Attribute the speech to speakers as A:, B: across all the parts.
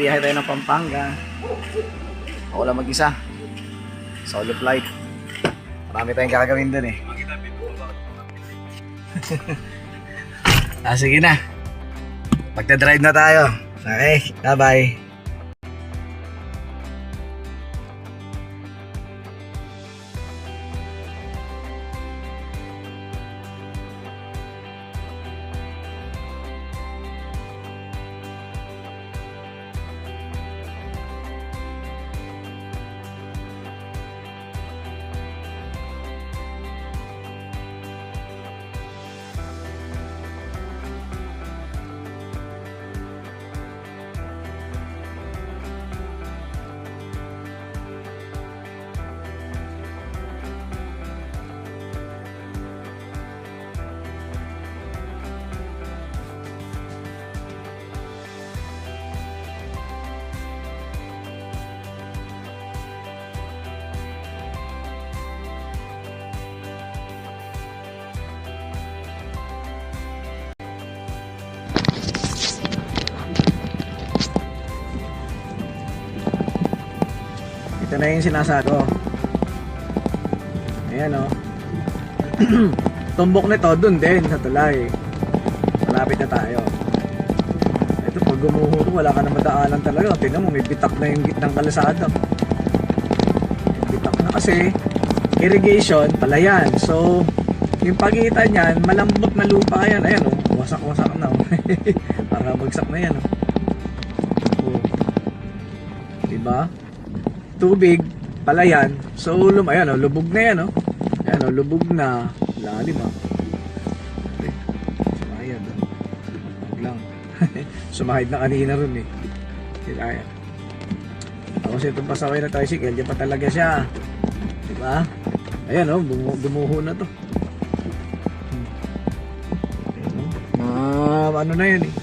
A: Biyahe tayo ng Pampanga. Ako lang mag-isa. Solo flight. Marami tayong gagawin dun eh. Sige na. Magta-drive na tayo. Okay, bye-bye. Ito na yung sinasago. Ayan o. Tumbok nito dun din sa tulay. Malapit na tayo. Ito pag gumuho wala ka na madaanan talaga. Tingnan mo may bitak na yung gitnang kalasada. Bitak na kasi irrigation palayan. So yung pagitan yan malambot na lupa yan. Ayan o. Wasak-wasak na o. Para bagsak na yan o. Diba? Tubig, palayan. So, ayan o, lubog na yan o. Ayan o, lubog na. Lalim o. Okay. Sumahid o. Huwag lang. Sumahid na kanina ron eh. Ayan. Tapos itong pasaway na tricycle, yan pa talaga siya. Diba? Ayan o, gumuho na to. Ano na yun eh.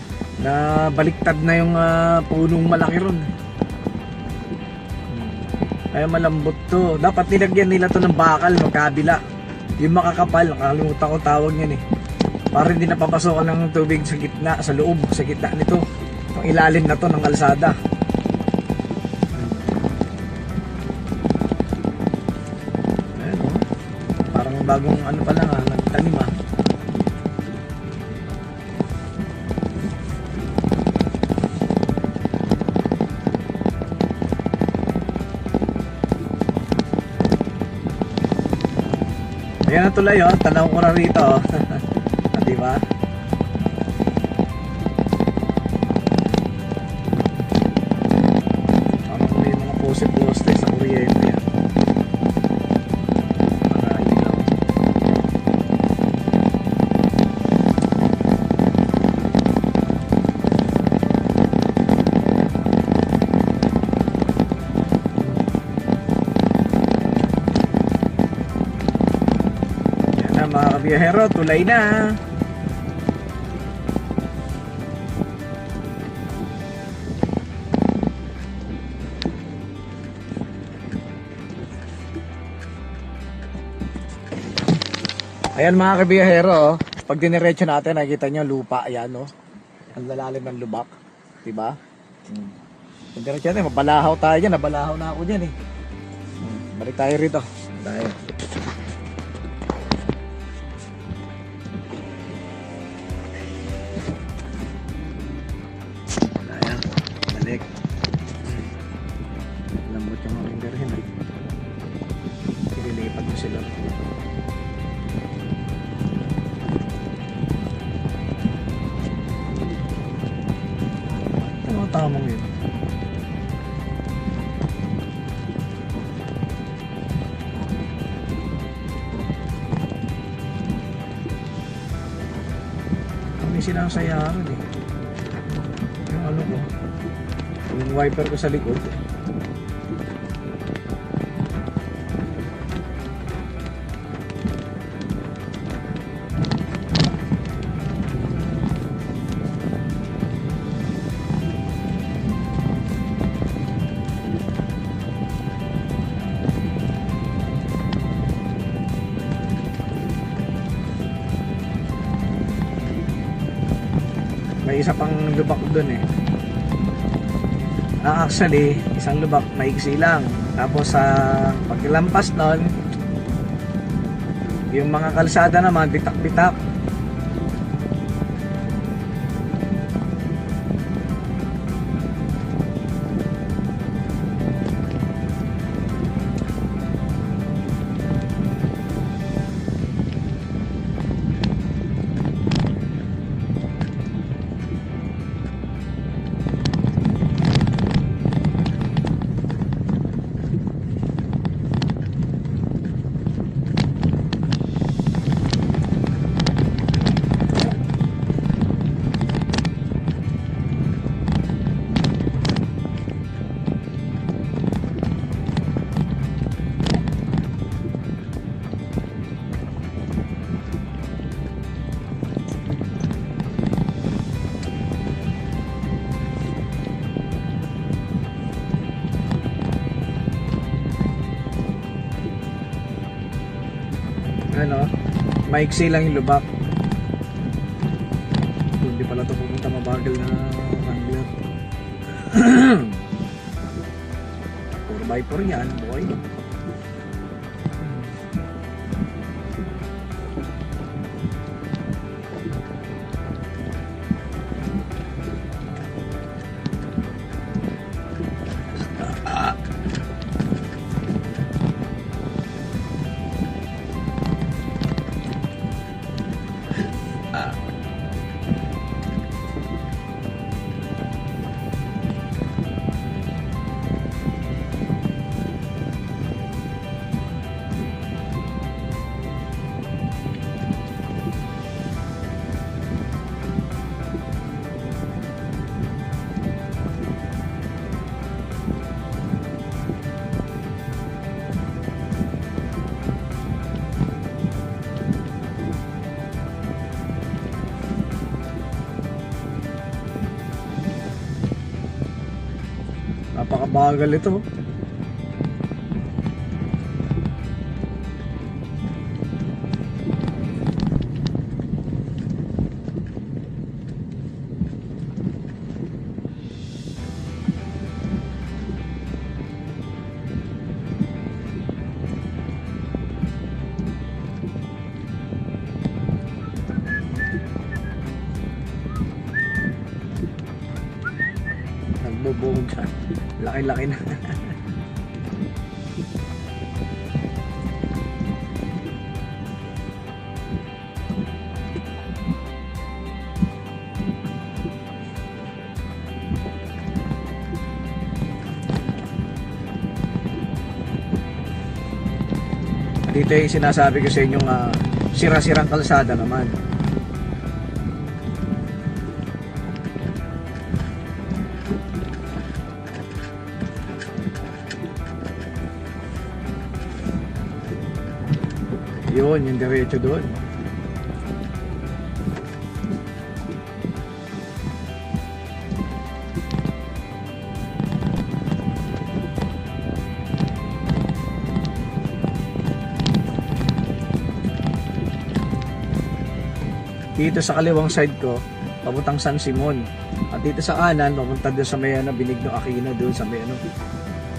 A: Baliktad na yung punong malaki ron. Ay malambot to. Dapat nilagyan nila to ng bakal magkabila. Yung makakapal, nakalimutan ko tawag niyan eh. Para hindi napapasokan ng tubig sa gitna, sa loob, sa gitna nito. Itong ilalim na to ng kalsada. Ayan o. Parang bagong ano pa lang nagtanim ah. Ayan na tulay oh, tanaw ko na rito oh. Diba? Parang may mga poste sa kuryente yan. Para ilaw. Mga kabiyahero, tulay na. Ayan mga kabiyahero, pag diniretso natin nakikita nyo lupa, ayan no. Ang lalalim ng lubak, diba? Pag diniretso natin, mabalahaw tayo dyan, nabalahaw na ako dyan eh. Balik tayo rito. Tayo. Ayan, balik. Lambot yung mga rinderhin. Ililipat mo sila. Tamang yun. May sinasayaran eh. Yung ano ko, yung wiper ko sa likod. May isa pang lubak doon eh. Actually, isang lubak maiksi lang. Tapos sa paglampas nun, yung mga kalsada naman bitak-bitak. Ano, maiksi lang yung lubak. Hindi pala ito pumunta mabagal na Wrangler. 4x4 yan, boy. Napakabagal ito. Nagbubuhog siya. Laki-laki na. Dito yung sinasabi ko sa inyong sira-sirang kalsada naman. Yun, yung diretso doon. Dito sa kaliwang side ko, papuntang San Simon. At dito sa kanan, papunta doon sa may Benigno Aquino, doon sa may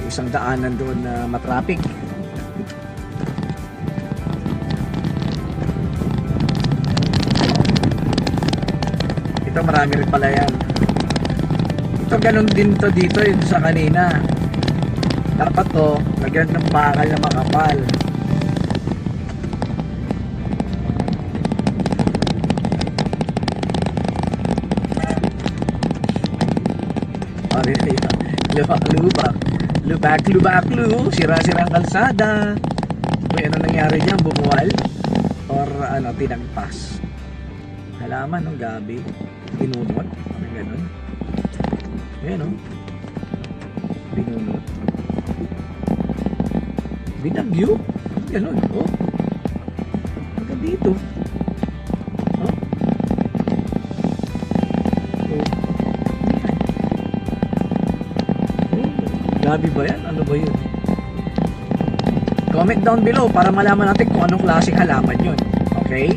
A: isang daanan doon na matraffic. Ito marami rin pala yan. Ito ganun din to dito yun sa kanina. Dapat to, lagyan ng bakal na makapal. Lubak-lubak-lu, sira-sirang kalsada. Uy, ano nangyari dyan? Bumuwal? Or ano, tinagpas? Halaman, no? Gabi. Binunot. Ano ganun? Ayan, no? Binunot. Binagyo? Ganun, oh. Hanggang dito. Oh. Oh. Gabi ba yan? Ano ba yun? Comment down below para malaman natin kung anong klaseng halaman yun. Okay?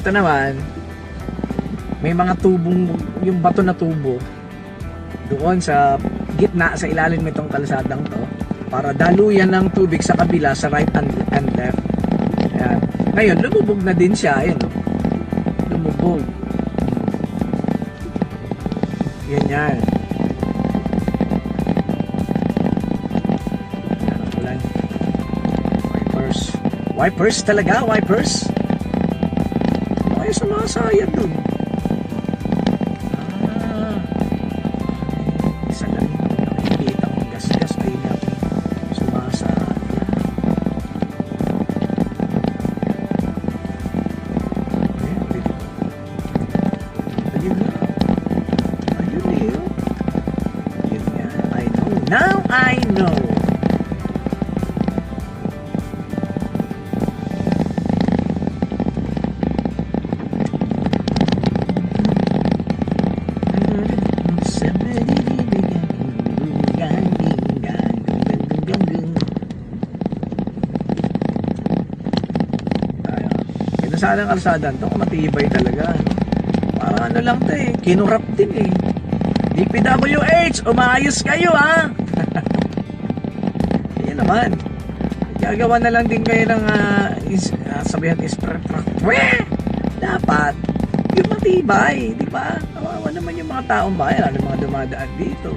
A: Ito naman, may mga tubong, yung bato na tubo, doon sa gitna, sa ilalim nitong kalsadang to, para daluyan ng tubig sa kabila, sa right and left. Ayan. Ngayon, lumubog na din siya. Ayan, oh. Lumubog. Yan yan. Ayan ang ulan. Wipers. Wipers talaga, wipers. Ay, sumasayad dun. Isa lang yung nakikita kong gas-gas ay na sumasayad. Ayun na. Ayun eh. Yun nga. I know. Now I know. Sana ang kalsada to, matibay talaga. Parang ano lang to eh, kinurap din eh. DPWH, umayos kayo ha. Yan naman. Gagawa na lang din kayo ng sabihan dapat yung matibay, di ba? Kawawa naman yung mga taong bayan, yung mga dumadaan dito.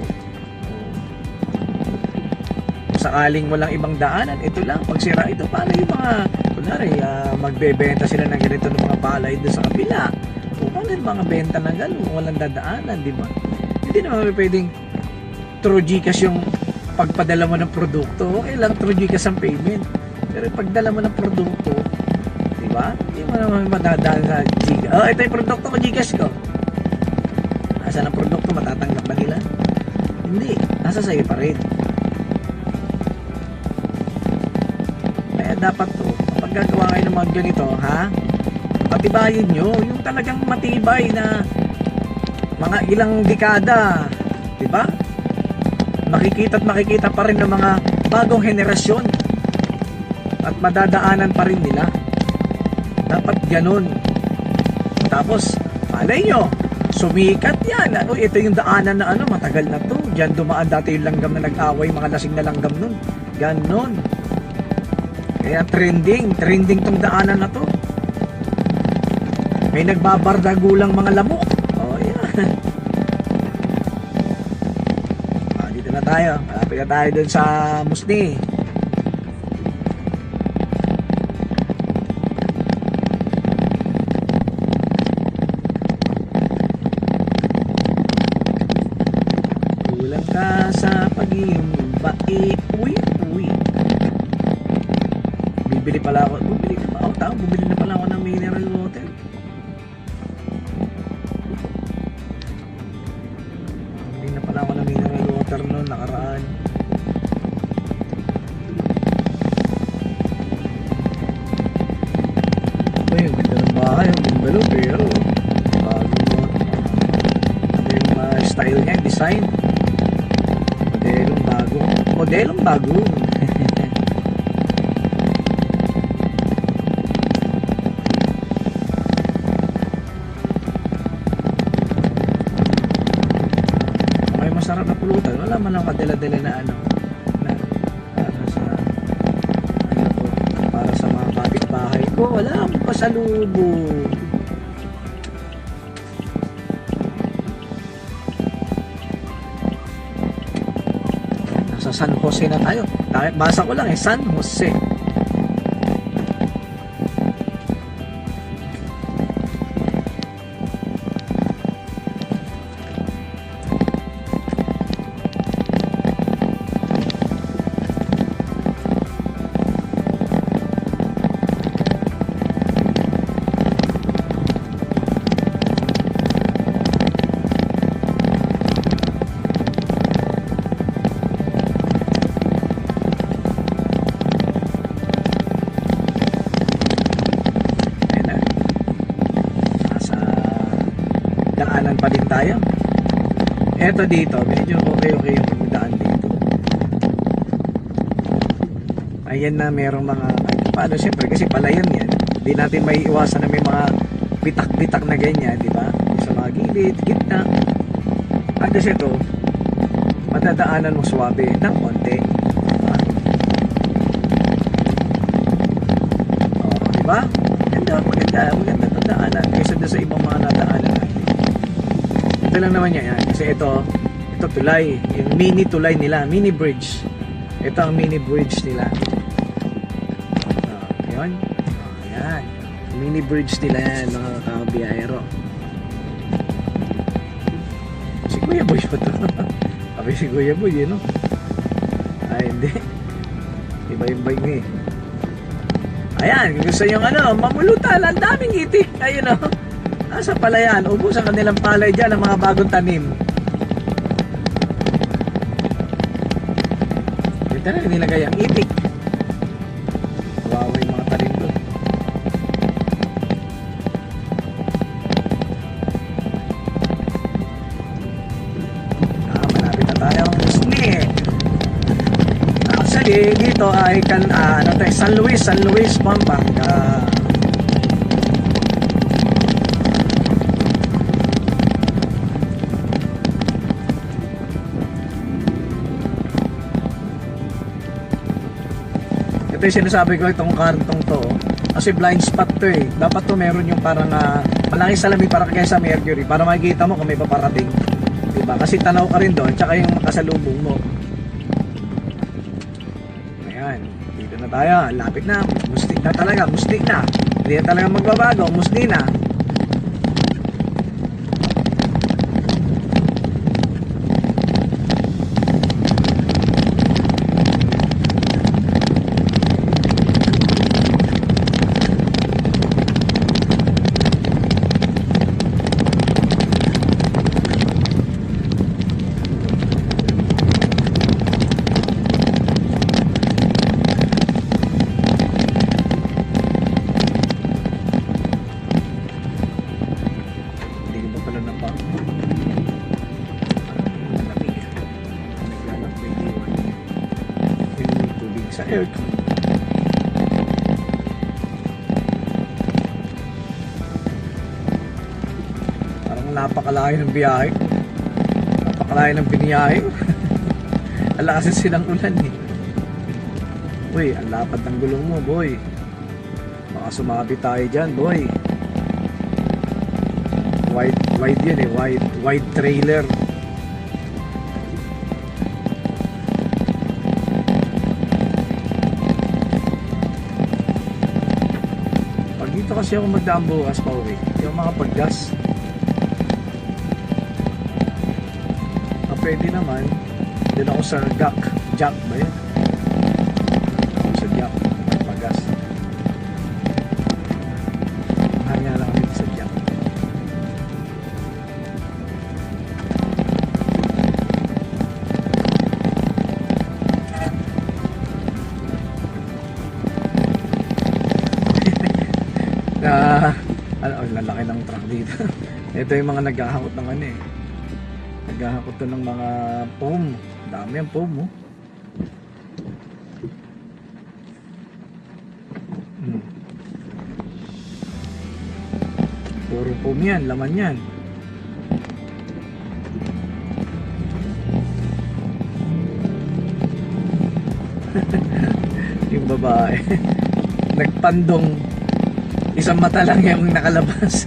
A: Kung sakaling walang ibang daanan, ito lang, pag sira ito, paano yung mga kunwari, magbebenta sila ng ganito ng mga palay doon sa kabila. Kung ano yung mga benta ng gano'n, walang dadaanan, di ba? Hindi naman pwedeng through Gcash yung pagpadala mo ng produkto. Okay lang, through Gcash ang payment. Pero pagdala mo ng produkto, di ba? Hindi mo naman madadaan sa Gcash. Oh, ito yung produkto ko, Gcash ko. Nasaan ang produkto? Matatanggap ba nila? Hindi. Nasa sa'yo pa rin. Kaya dapat to, kapag gagawa kayo ng mga ganito, ha? Patibayin nyo, yung talagang matibay na mga ilang dekada, di ba? Makikita at makikita pa rin ng mga bagong henerasyon at madadaanan pa rin nila. Dapat ganun. Tapos, palay nyo, sumikat yan. Ano, ito yung daanan na ano, matagal na to. Diyan dumaan dati yung langgam na nag-away, mga lasing na langgam nun. Ganon. Kaya trending tong daanan na to. May nagbabardagulang mga lamok. Oh, yan. Dito na tayo. Malapit na tayo dun sa Musni. Kulang ka sa pag-iing bae. Uy. Bumili na pala ako ng mineral water. Bumili na pala ako ng mineral water noon nakaraan. Ay, ang ganda ng bahay, ang bungalow, pero bago mo. Ano yung style niya, design. Modelong bago. Masarap na pulutan, wala man lang kadala-dala na ano na para sa ano ko, para sa mga kapitbahay ko, wala akong pasalubong. Nasa San Jose na tayo, basa ko lang San Jose. Daanan pa din tayo. Eto dito, medyo okay yung pagdaan dito. Ayan na, merong mga paano, siyempre kasi palayan yan. Hindi natin may iwasan na may mga bitak-bitak na ganyan, di ba? Sa mga gilid, gitna. At kasi ito, madadaanan mo swabe ng konti. Diba? O, di ba? Maganda tadaanan kaysa doon sa ibang mga nadaanan natin. Ito lang naman yan. Kasi ito tulay. Yung mini tulay nila, mini bridge. Ito ang mini bridge nila. Yun. Ayan. Mini bridge nila yan, mga kabiyahero. Si Kuya Boy pa to. Sabi si Kuya Boy, yun, no? Ay, hindi. Iba yung bike niya eh. Ayan, kung gusto yung mamulutan, ang daming itik. Ayun, no? Nasa palayan, ubos ang kanilang palay dyan, ang mga bagong tanim. Ito na, nilagay ang itik. Kawawa yung mga tanim doon. Malapit na tayo ang Musni. Actually, dito ay San Luis, Pampanga. Ito yung sinasabi ko, itong kantong to. Kasi blind spot to eh. Dapat to meron yung parang malaking salamin para kaya sa Mercury. Para makikita mo kung may paparating. Diba? Kasi tanaw ka rin doon. Tsaka yung makasalubong mo. Ayan. Dito na tayo. Lapit na. Mustik na talaga. Mustik na. Hindi na talaga magbabago. Mustik na. Sa aircon. Parang napakalayo ng biyahe. Napakalayo ng biniyahe. Ala kasi silang ulan eh. Uy, ang lapad ng gulong mo, boy. Baka sumabi tayo dyan, boy. Wide yun eh, wide trailer. Dito kasi ako magdaan bukas pa uwi. Hindi ako makapag-gas. Pwede naman. Doon ako sa Jack ba yun? Ako sa Jack. Pag-gas. Hanya lang kami sa Jack. Lalaki ng truck dito. Ito yung mga naghahakot ng naghahakot to ng mga foam. Dami ang foam oh. Puro foam yan, laman yan. Yung babae nagpandong. Isang mata lang yung nakalabas.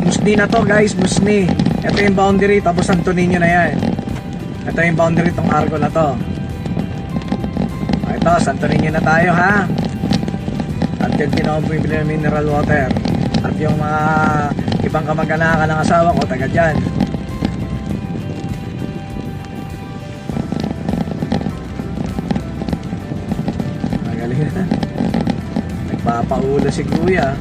A: Musni na to guys, Musni. Ito yung boundary, tapos Santo Niño na yan. Ito yung boundary tong Argo na to. Ito, Santo Niño na tayo ha. At yan pinakabibili ng mineral water. At yung mga ibang kamag-anakan ng asawa ko, taga dyan. paula si kuya.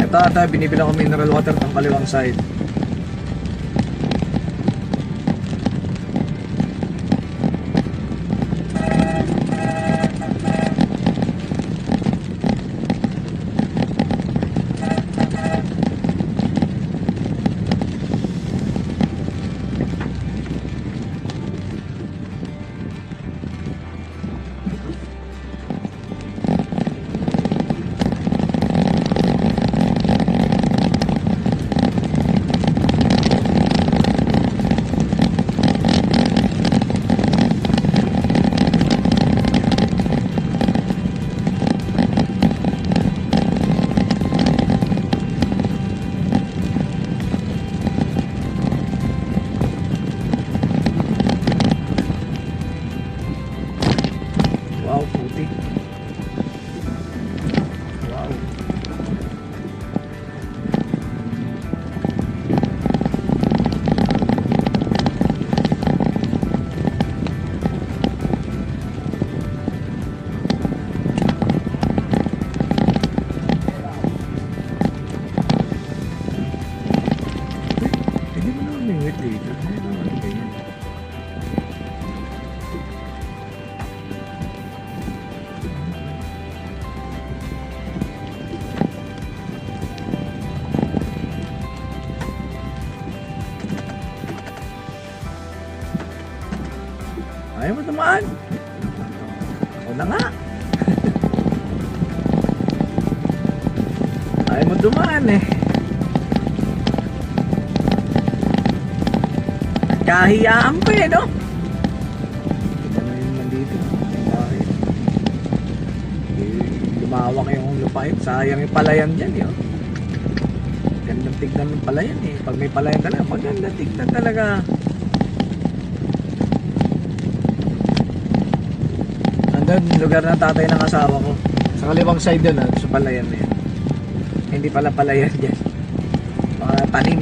A: Ito, binibilang ko mineral water ng kaliwang side. Wow, puti. Wow. Hindi mo naman may wet dito. Hindi mo naman ganyan. Ayaw mo tumaan. Ako na nga. Ayaw mo tumaan eh. Kahiyaan pa eh, no? Ito na yung nandito. Bakit? Lumawak yung lupain. Sayang yung palayan dyan, yun. Gandang tignan ng palayan eh. Pag may palayan talaga, maganda tignan talaga. Andun, lugar ng tatay ng asawa ko. Sa kaliwang side doon, sa palayan na yan. Hindi pala palayan dyan. Mga tanim.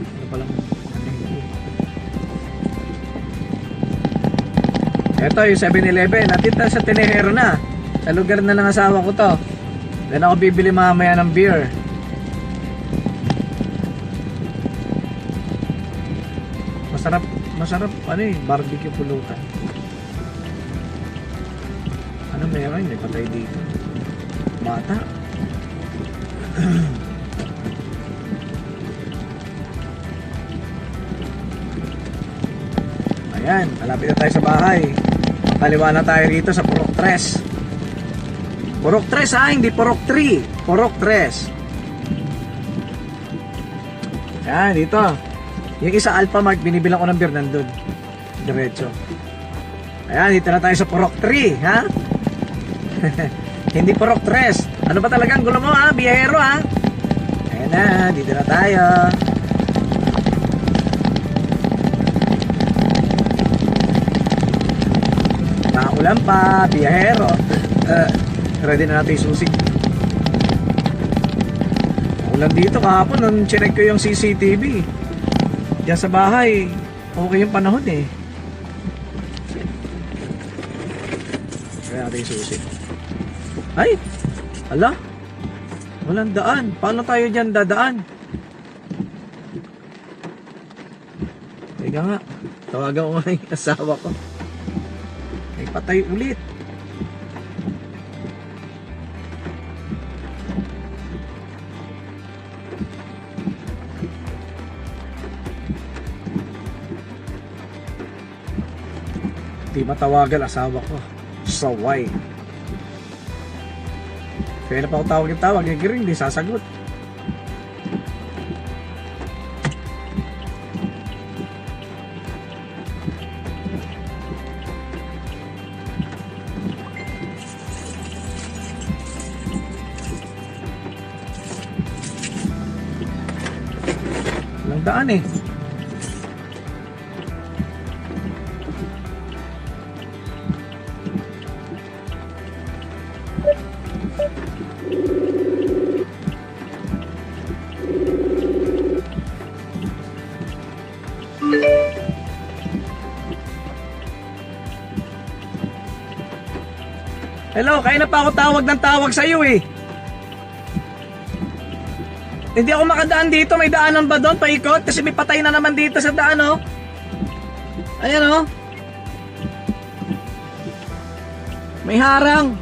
A: Ano palang ito yung 7-Eleven. Natita sa Tinejero na. Sa lugar na ng asawa ko to. Then ako bibili mamaya ng beer. Masarap ano eh, barbecue pulutan. Ano meron? May patay dito. Bata. Ayan, malapit na tayo sa bahay. Kaliwa na tayo rito sa Purok 3. Purok 3 ha, hindi Purok 3. Purok 3. Ayan, dito. Yung isa Alpha Mart, binibilang ko ng beer nandun. Diretso. Ayan, dito na tayo sa Purok 3, ha? Hindi Purok 3. Ano ba talagang gulo mo, ha? Biyahero, ha? Ayan na, dito na tayo. Nakaulan pa, biyahero. Ready na natin yung susig. Ulan dito kahapon nung chinek ko yung CCTV. Diyan sa bahay, okay yung panahon eh. Kaya natin yung susig. Ay! Ala! Walang daan. Paano tayo dyan dadaan? Teka nga. Tawagan ko nga yung asawa ko. Ay patay ulit. Di matawagan asawa ko. Saway. Kaya na pa ako tawag, yung giring, di sasagot. Walang daan eh. Hello, kaya na pa ako tawag ng tawag sa'yo eh. Hindi ako makadaan dito. May daanan ba doon? Paikot? Kasi may patay na naman dito sa daan, oh. Ayan, oh. May harang.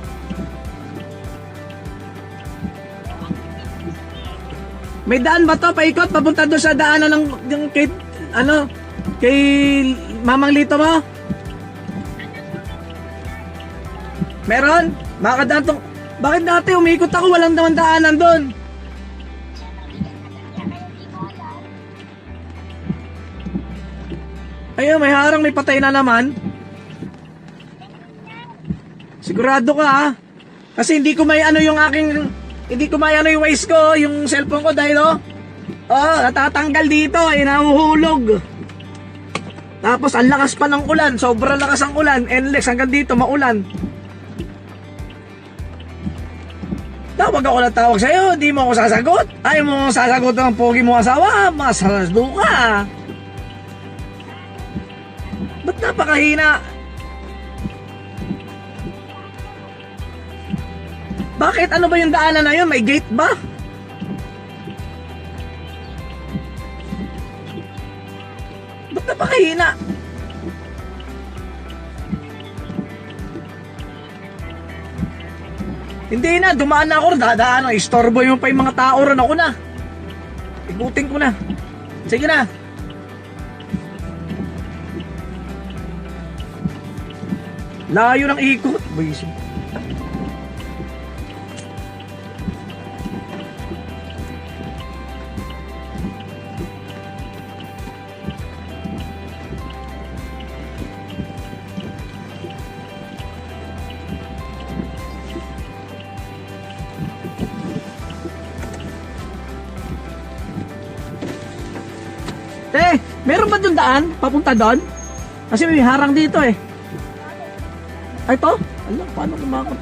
A: May daan ba to? Paikot? Papunta doon sa daanan ng kay, kay Mamang Lito mo? Meron? Makakadaan tong... Bakit dati umikot ako? Walang naman daanan doon. Ayun, may harang, may patay na naman. Sigurado ka ha? Kasi hindi ko may ano yung aking... Hindi ko may ano yung waist ko, yung cellphone ko dahil natatanggal dito, nahuhulog. Tapos ang lakas pa ng ulan, sobrang lakas ang ulan, endless hanggang dito maulan. Tawag ako na tawag sa'yo, di mo ako sasagot. Ayaw mo sasagot ng pogi mo asawa, masasdo ka. Ba't napakahina? Bakit? Ano ba yung daanan na yun? May gate ba? Ba't napakahina? Hindi na, dumaan na ako, dadaan, istorbo yung pa yung mga tao ron, ako na. Ikutin ko na. Sige na. Layo ng ikot. Buisit. Meron ba doon daan? Papunta doon? Kasi may harang dito eh. Ay to? Ala, paano kumakot?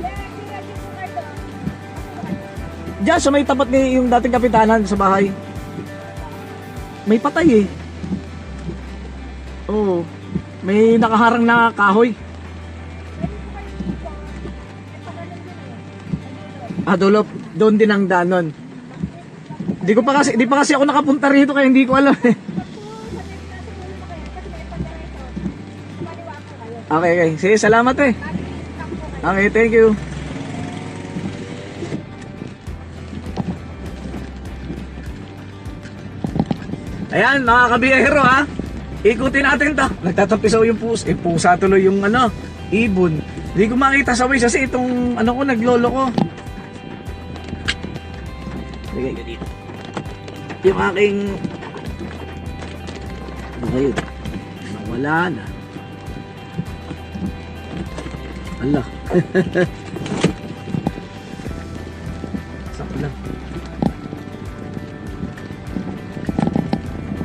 A: Diyan sa may tapat ni yung dating kapitanan sa bahay. May patay eh. Oo. May nakaharang na kahoy. Dulo. Doon din ang daan nun. Di pa kasi ako nakapunta rito kaya hindi ko alam eh. Okay. Sige, salamat eh. Okay, thank you. Ayan, mga kabiyahero ha. Ikutin natin to. Nagtatampisaw yung pusa. Pusa tuloy yung ibon. Hindi ko makita sa ways kasi itong ko naglolo ko. Lagay ko dito. Yung aking... Ayun. Nawala na. Allah. Saan lang?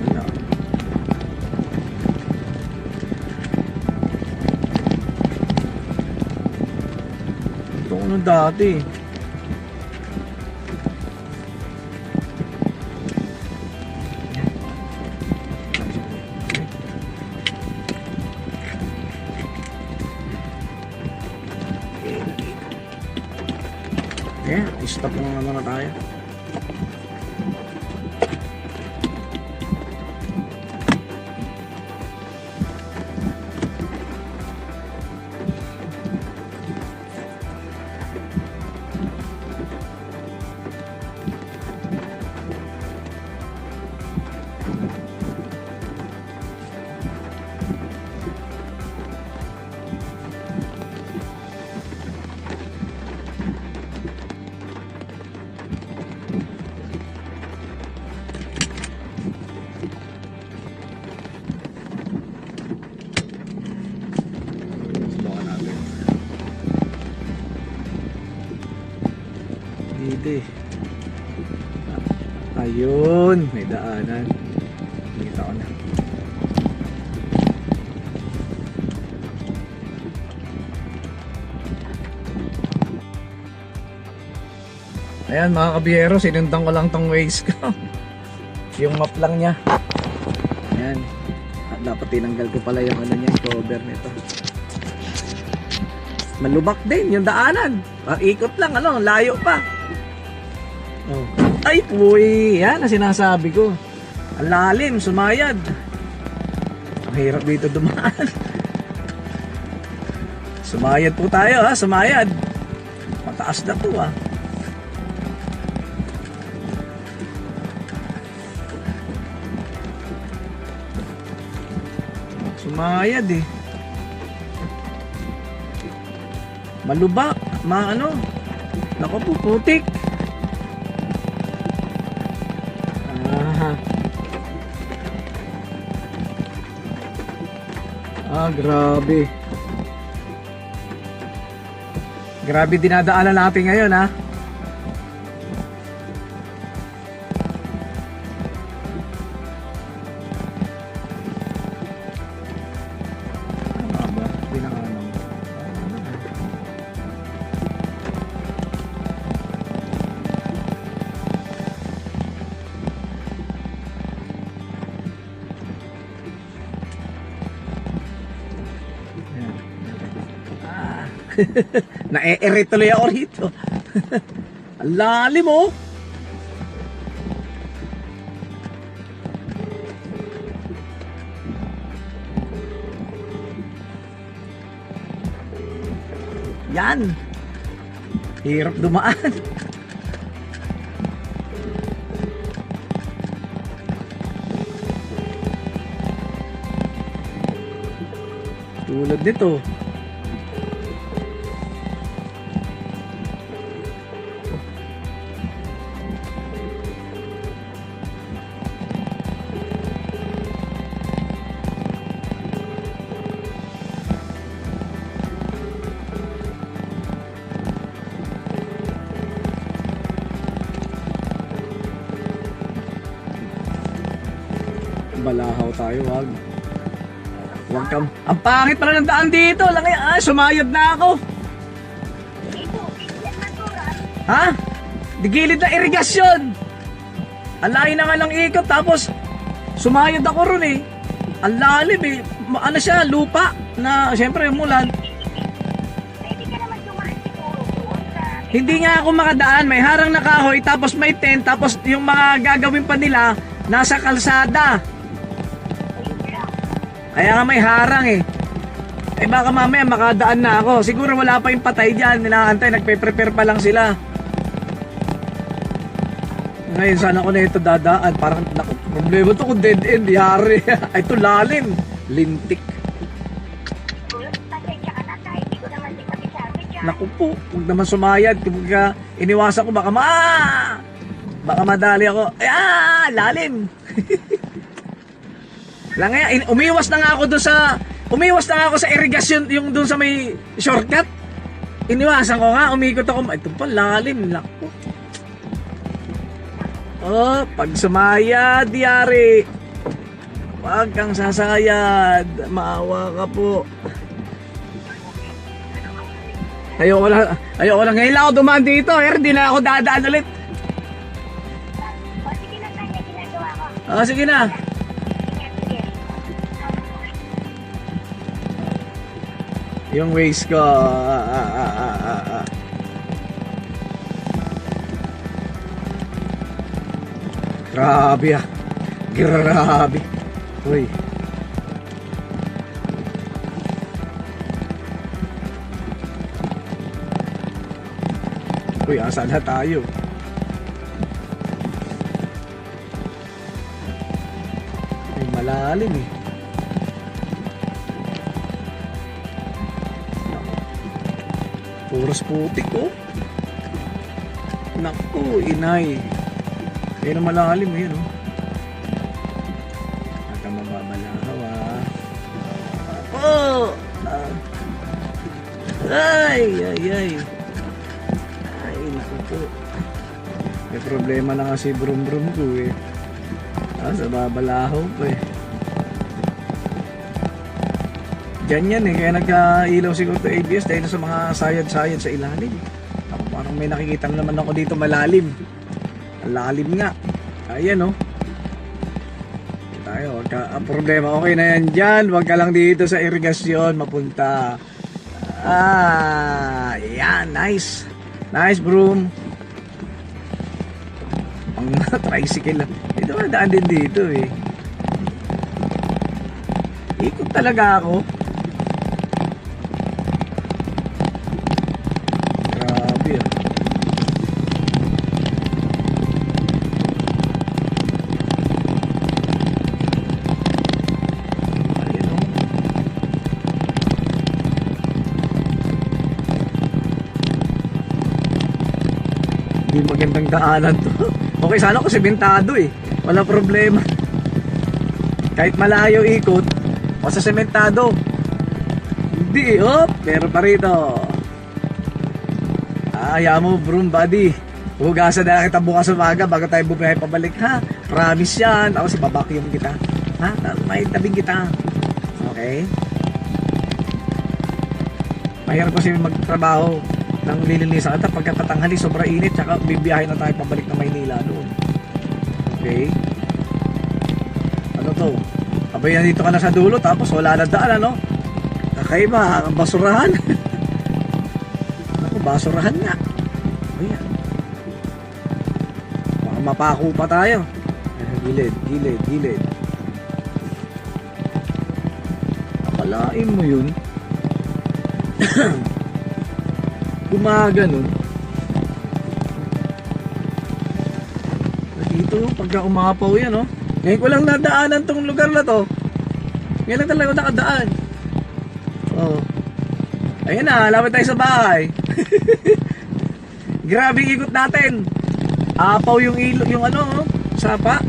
A: Wala. Ito ko nung dati. Stop muna tayo. Ayun, may daanan. Nakita ko na. Ayan mga kabiyero, sinundan ko lang tong ways ko. Yung map lang niya. Ayan. At dapat tinanggal ko pala yung niya, cover nito. Malubak din yung daanan. Ikot lang, ano, layo pa. Oh. Ay, puy. Yan ang sinasabi ko. Ang lalim, sumayad. Ang hirap dito dumaan. Sumayad po tayo, ha? Sumayad. Mataas na to, ha? Sumayad, eh. Malubak. Maano. Naku po, putik. Grabe. Grabe dinadaanan natin ngayon, ha. Ano ba? Dinaanan. Na-e-ere tuloy ako rito. Ang lalim, oh. Yan. Hirap dumaan. Tulad nito. Balahaw tayo, wag. Wag kang. Ang pangit pala ng daan dito. Langay, sumayad na ako. Ha? Di gilid na irigasyon. Ang layo na nga lang ikot. Tapos, sumayad ako ron, eh. Ang lalim, eh. Ano siya, lupa. Na, syempre, mulan. Hindi nga ako makadaan. May harang na kahoy. Tapos may tent. Tapos yung mga gagawin pa nila, nasa kalsada. Kaya nga may harang, eh. Eh baka mamaya makadaan na ako. Siguro wala pa yung patay dyan. Ninaantay, nagpe-prepare pa lang sila. Ngayon sana ko na ito dadaan. Parang problema to kung dead end. Yari. Ay ito lalim. Lintik. Naku po. Huwag naman sumayad. Kung iniwasan ko baka madali ako. Ay lalim. Lang nga, umiwas na nga ako sa irigasyon yung doon sa may shortcut. Iniwasan ko nga, umikot ako. Ito pa, lalim. Naku. Oh, pag sumayad, yari. Wag kang sasayad. Maawa ka po. Ayoko lang. Ngayon lang ako dumaan dito. Hindi na ako dadaan ulit. Sige na. Yung waist ko. Grabe, Grabe. Uy. Uy, asa na tayo? Ay, malalim, eh. Puros putik, oh. Naku, inay. Pero malalim, yun, oh. At ang mababalahaw, ah. Oh! Ay, naku po. May problema na kasi brum-brum ko, eh. Sa babalahaw pa, eh. Ganyan, eh. Kaya nagka-ilaw siguro to ABS dahil sa mga sayad-sayad sa ilalim. Parang may nakikita naman ako dito malalim. Ang lalim nga. Ayan, oh. Tayo, ang problema. Okay na yan dyan. Huwag ka lang dito sa irigasyon mapunta. Yan, nice. Nice broom. Ang tricycle lang. Ito daan din dito eh. Ikot talaga ako. Grabe ah. Ayun oh. Hindi magandang daanan to. Okay, sana ko sementado eh. Wala problema. Kahit malayo ikot, o sa sementado. Hindi, oh, pero pa rito. Ayaw mo, broom buddy. Hugasan na lang kita bukas umaga bago tayo bumiyahe pabalik, ha? Promise yan. Ako si babakyum kita. Ha? May tabing kita. Okay? Mahirap kasi magtrabaho ng lilinisan at pagkatatanghali sobra init tsaka bibiyahe na tayo pabalik na Maynila noon. Okay? Ano to? Abay, nandito ka na sa dulo tapos wala na daan, ano? Kakaiba, ang basurahan. Ako, basurahan nga. Ayan. Baka mapako pa tayo. Gilid, gilid, gilid. Akalain mo yun. Gumaganon. Dito, pagka umapaw yan, oh. Ngayon ko lang nadaanan tong lugar na to. Ngayon lang talaga nakadaan. Oh. Ayun na, lapit tayo sa bahay. Grabe ikot natin. Apaw yung ilo, yung ano, sapa.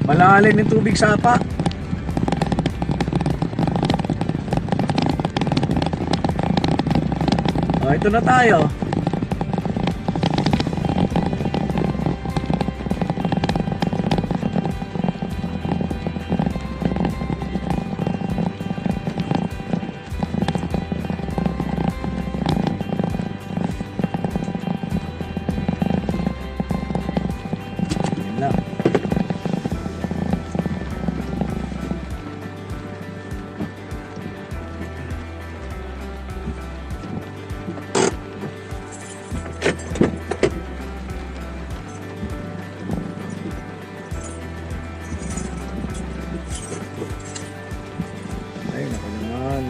A: Malalim yung tubig sapa. Oh, ito na tayo. Yan lang. Ay, naku naman.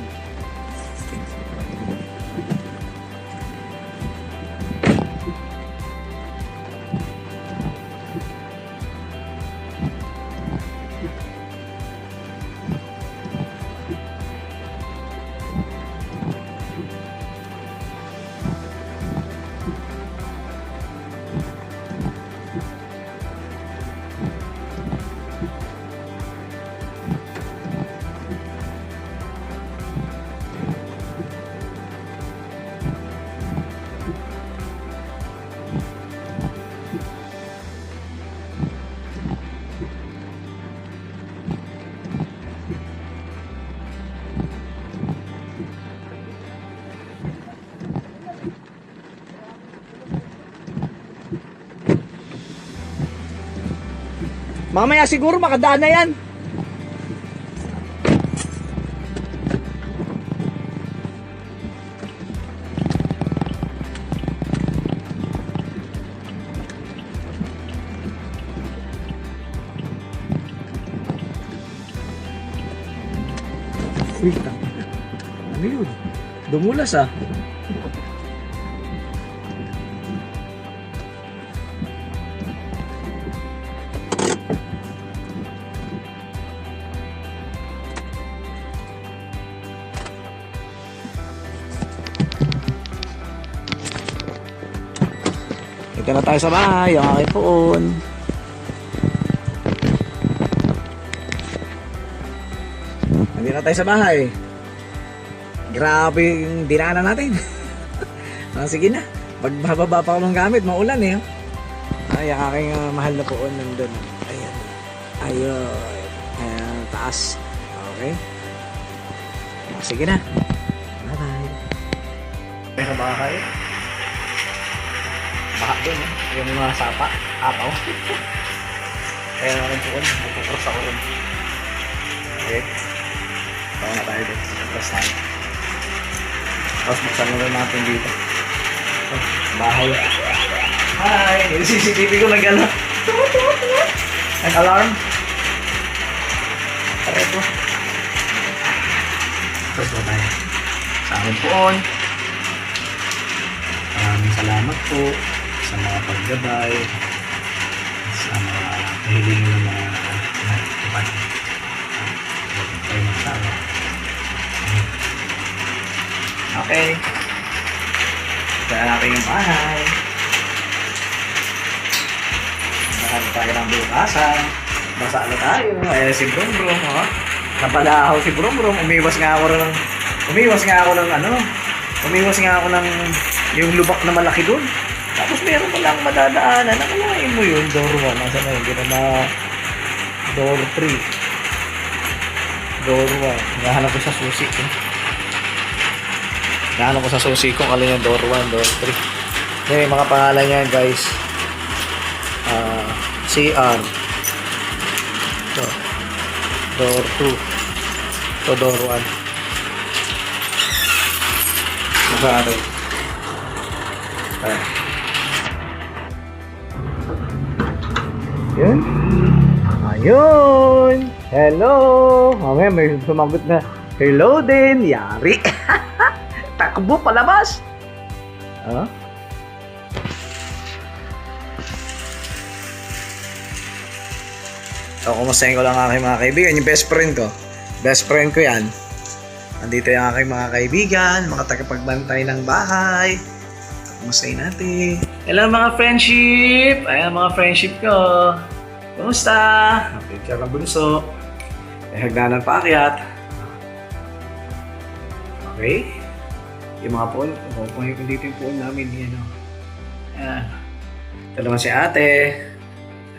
A: Mamaya siguro makadaan na yan. Wait lang. Ano yun? Dumulas ah. Ito na tayo sa bahay, ang aking phone. Nandito na tayo sa bahay. Grabe yung dinaanan natin. Sige na, pagbababa pa ako ng gamit, maulan eh. Ay, ang aking mahal na phone nandun. Ayan. Ayun. Ayan, taas. Okay. Sige na. Bye-bye. Sa bahay. Baha din, yung mga sapa, apaw. Kaya naman po kung magpupros ako rin. Okay. Tawa na tayo dito. Tapos tayo. Tapos buksan na rin natin dito. Oh, bahay. Hi! Yung CCTV ko nag-ala. Nag-alarm. Tara ito. Tapos na tayo. Sa akin poon. Maraming salamat po sa mga paggabay, sa mga kahiling ng mga kapatid. Tayo magsama. Okay. Sa aking bahay. Marami tayo ng bukasan. Basa na tayo. Ayan si Brum Brum. Oh. Napalahaw si Brum Brum. Umiwas nga ako ng yung lubak na malaki doon. Tapos meron pa lang madadaanan. Nakalain mo yun. Door 1. Nasa na yun? Hindi na door 3. Door 1. Nahanap ko sa susi ko. Nahanap ko sa susi ko. Alin yung door 1, door 3. Ngayon, mga pangalan niya guys. CR. So, door 2. So, door 1. Magkano? Ayan. Yun. Ayun. Hello. Mamaya may sumagot na. Hello din. Yari. Takbo palabas. Huh? So, kumustahin ko lang aking mga kaibigan. Yung best friend ko. Best friend ko yan. Nandito yung aking mga kaibigan. Mga tagapagbantay ng bahay. Kumustahin natin. Hello mga friendship! Ayan mga friendship ko. Kumusta? Picture ng bunso. Hagdanan pa akyat. Okay. Yung mga puon. Pupunin ko dito yung puon namin. Yan o. Ayan. Ito naman si ate.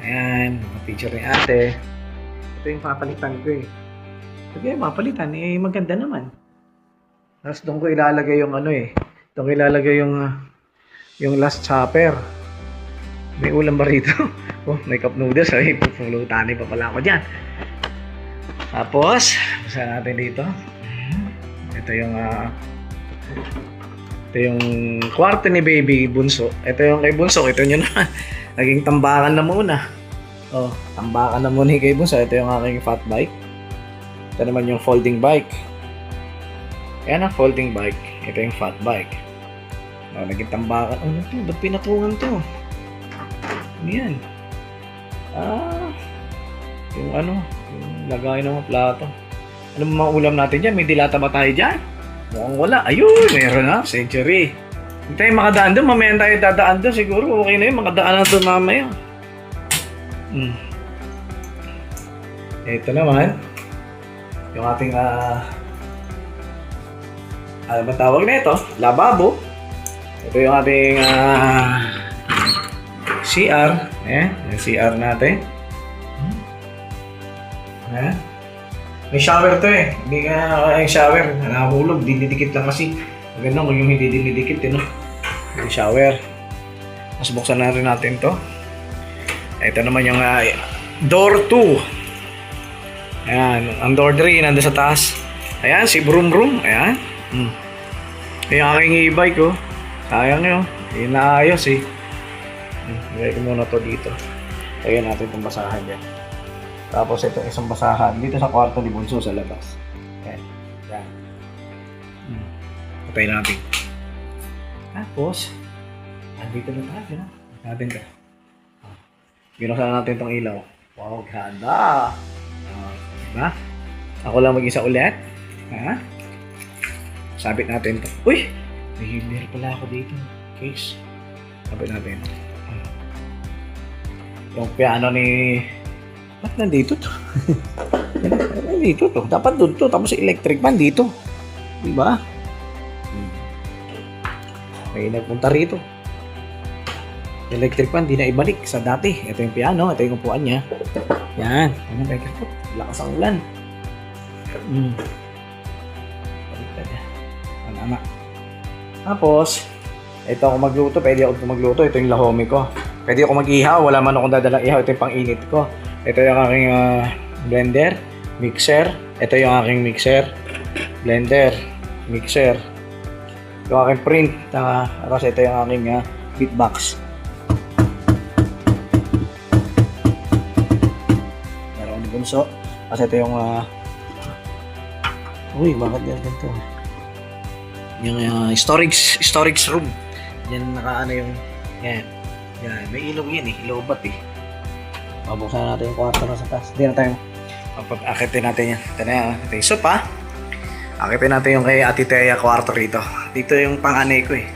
A: Ayan. Mga picture ni ate. Ito yung papalitan ko eh. Sige, papalitan. Eh, maganda naman. Tapos doon ko ilalagay yung ano eh. Doon ko ilalagay yung last chopper. May ulam ba rito? Oh, may cup noodles. Ay, pupulutan pa pala ako dyan. Tapos, saan natin dito? Ito yung kwarto ni baby bunso. Ito yung kay bunso. Ito nyo naman. Naging tambakan na muna. Oh, tambakan na muna kay bunso. Ito yung aking fat bike. Ito naman yung folding bike. Ayan ang folding bike. Ito yung fat bike. Oh, naging tambakan. Ano ito? Ba't pinatungan to? Ano yan? Yung lagay ng mga plato. Ano mga ulam natin dyan? May dilata ba tayo dyan? Mukhang wala. Ayun, meron na. Century. Hindi tayo makadaan doon. Mamaya tayo dadaan doon. Siguro okay na yun. Makadaan na doon mamaya. Ito naman. Yung ating ano ba tawag na ito? Lababo. Ito yung ating CR. Ayan, yung CR natin. Ayan. May shower to eh. Hindi ka yung shower. Nakahulog. Dinidikit lang kasi. Maganda kung yung hindi dinidikit. Yung shower. Mas buksan na rin natin to. Ito naman yung door 2. Ayan. Ang door 3 nandun sa taas. Ayan, si Brum Brum. Ayan. Yung aking e-bike ko. Sayang yun. Hindi naayos eh. Lagay ko muna to dito. Lagyan natin itong basahan dyan. Tapos ito isang basahan dito sa kwarto ni Bunso sa labas. Ayan. Yan. Patay natin. Tapos, andito na tayo. Natin ka. Binuksan natin itong ilaw. Wow, ganda! Diba? Ako lang mag-isa ulit. Ha? Sabit natin ito. Uy! May hinder pala ako dito. Case. Sabit natin. Yung piano ni... Ba't nandito to? Nandito to. Dapat doon to. Tapos electric fan dito. Diba? May nagpunta rito. Electric fan, di na ibalik sa dati. Ito yung piano. Ito yung upuan niya. Yan. Ano ba ito? Lakas ang ulan. Ano. Tapos, ito ako magluto. Pwede ako magluto. Ito yung lahome ko. Pwede ako mag-ihaw. Wala man akong dadalang ihaw. Ito yung pang-init ko. Ito yung aking blender, mixer. Ito yung aking mixer, blender, mixer. Yung aking print. Tapos ito yung aking beatbox. Meron akong bunso. Kasi ito yung uy, bakit yan ganito? Yung storage room. Yan nakaano yung yan. Yan, may ilog yan eh, ilobat eh. Mabuksan natin yung kwarto na sa taas. Hindi na tayo. Akitin natin yan. Ito na yan. Ito yung soup ha. Akitin natin yung kay Ate Thea kwarto rito. Dito yung panganay ko eh.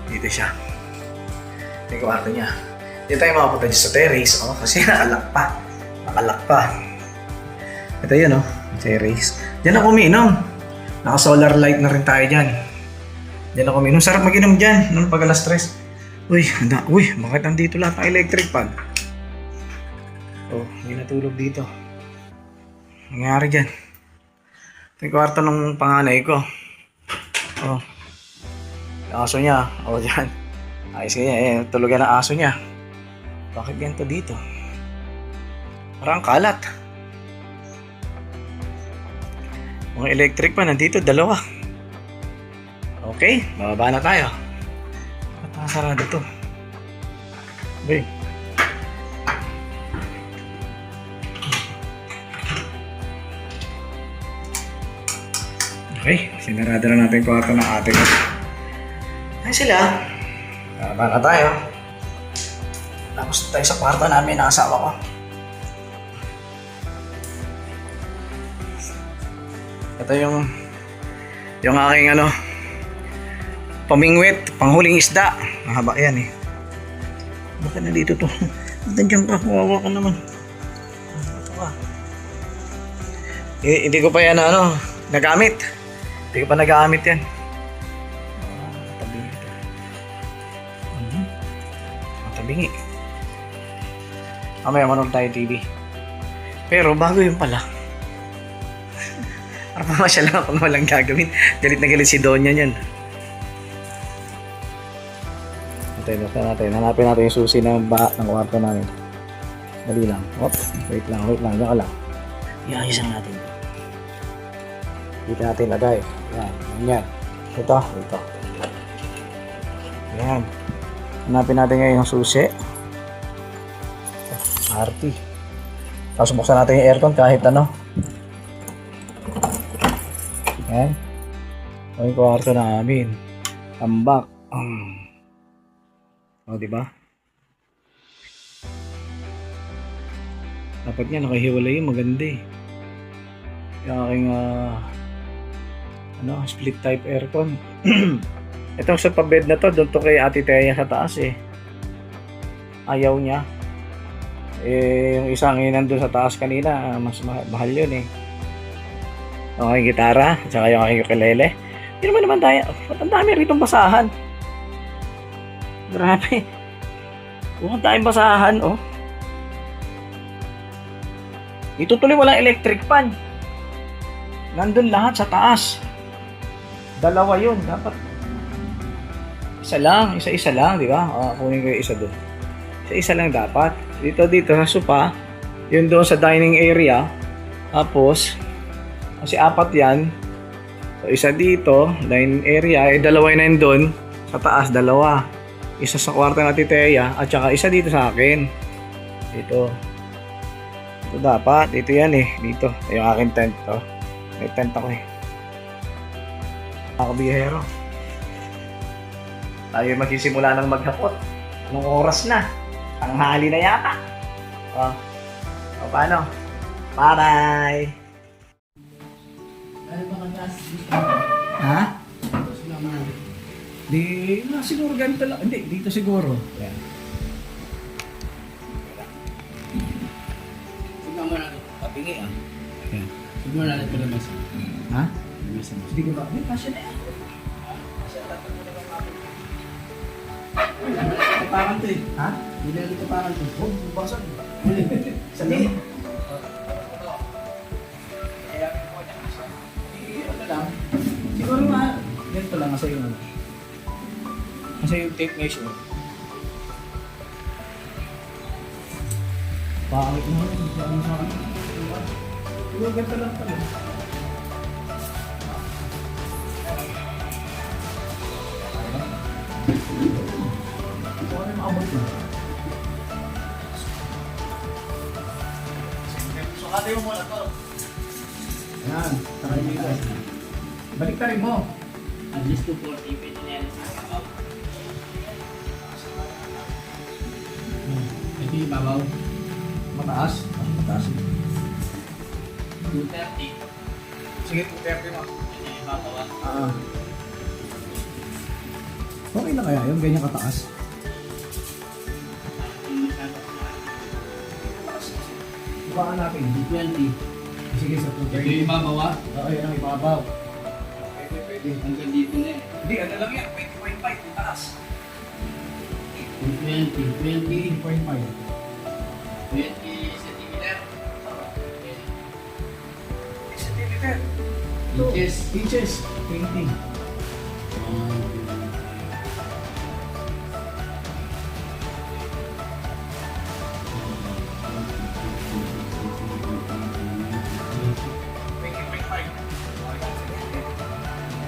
A: Dito siya. Ito yung kwarto niya. Dito tayo makapunta dyan sa terrace. Oh, kasi nakalak pa. Nakalak pa. Ito yun oh. Terrace. Diyan ako umiinom. Naka-solar light na rin tayo dyan. Diyan ako umiinom. Sarap mag-inom dyan. Nung pag alas 3. Uy, bakit nandito lahat ng electric pan? Oh, may natulog dito. Nangyari dyan. Ito yung kwarto ng panganay ko. Oh. Yung aso niya. Oh, dyan. Ayos kanya. Tulugan ang aso niya. Bakit ganito dito? Parang kalat. Mga electric pa nandito, dalawa. Okay, bababa na tayo. Ba't nakasarado to? Okay. Okay, sinarado na natin yung kwarto ng ate ko. Ay sila. Bababa na tayo. Tapos tayo sa kwarto namin ng asawa ko. Ito yung aking pamingwit, panghuling isda. Mahaba yan eh. Bakit nandito to? Nandiyan ka, kawawa ka naman. Ito ka. Hindi ko pa yan nagamit. Hindi ko pa nagamit yan. Matabingi ito. Matabingi. Mamaya manood tayo TV. Pero bago yun pala. Para pamasya lang ako walang gagawin. Galit na galit si Donya niyan. Hanapin natin yung susi ng kwarto namin. Dali lang. Wait lang. Diyan ka lang. Iayos lang natin. Dito natin lagay. Yan. Ito. Yan. Hanapin natin ngayon yung susi. Arty. Tapos buksan natin yung aircon kahit ano. Yan. O yung kwarto namin. Tambak. O, diba? Dapat nga nakahiwalay yung maganda eh. Yung aking split type aircon. Itong sa pabed na to, doon to kay Ate Thea sa taas eh. Ayaw niya. Yung isang nandun sa taas kanina, mas mahal yun eh. Yung aking gitara, at saka yung aking ukulele. Hindi naman tayo. Ang dami rito basahan. Grabe. Huwag tayong basahan, oh. Ito tuloy walang electric fan. Nandun lahat sa taas. Dalawa yun. Dapat isa lang, di ba? Kunin ko yung isa doon. Isa lang dapat. Dito sa sofa. Yun doon sa dining area. Tapos, kasi apat yan. So, isa dito, dining area. Dalawa na yun doon. Sa taas, dalawa. Isa sa kwarto ng Ate Thea. At saka isa dito sa akin. Dito. Ito dapat. Dito yan eh. Dito. Yung aking tent to. May tent ako eh. Ako biyahero. Tayo magsisimula ng maghapot. Anong oras na? Tanghali na yata. O paano? Bye-bye! Ha? Siguro ganito lang. Hindi, dito siguro. Yan.
B: Tignan mo natin.
A: Patingi ah. Yan.
B: Tignan mo natin pala mesa.
A: Ha?
B: Mesa mo.
A: Hindi ko ba? May pasya na yan.
B: Tapakan to eh.
A: Ha?
B: Hindi na tapakan to.
A: Oh, basag.
B: Sali.
A: Siguro nga, ganito lang kasi yung kasi yung tape measure.
B: Pangit mo yun. Hindi ako sa akin. Yung ganda lang pala. Ito ano yung maabot mo?
A: Sukati mo muna to.
B: Ayan, sakay dito. Balik ka rin mo.
C: At least 240 pwede na yan sa kabaw.
B: Ito yung babaw. Mataas? Mataas.
C: 230.
A: Sige, 230 mo.
C: Pwede na ibabaw.
B: Okay na kaya yun? Ganyan kataas? Baka natin.
C: 220.
B: Sige, sa
C: Ito
B: 230.
C: yung ibabaw ah.
B: Okay, yan ang ibabaw.
A: Pwede.
C: Hanggang dito na eh.
A: Hindi, ano lang yan, 20.5, yung taas.
C: 220. 20.
B: 18.5.
C: 20 centimeter.
A: Centimeter.
C: Inches.
B: Inches. 20.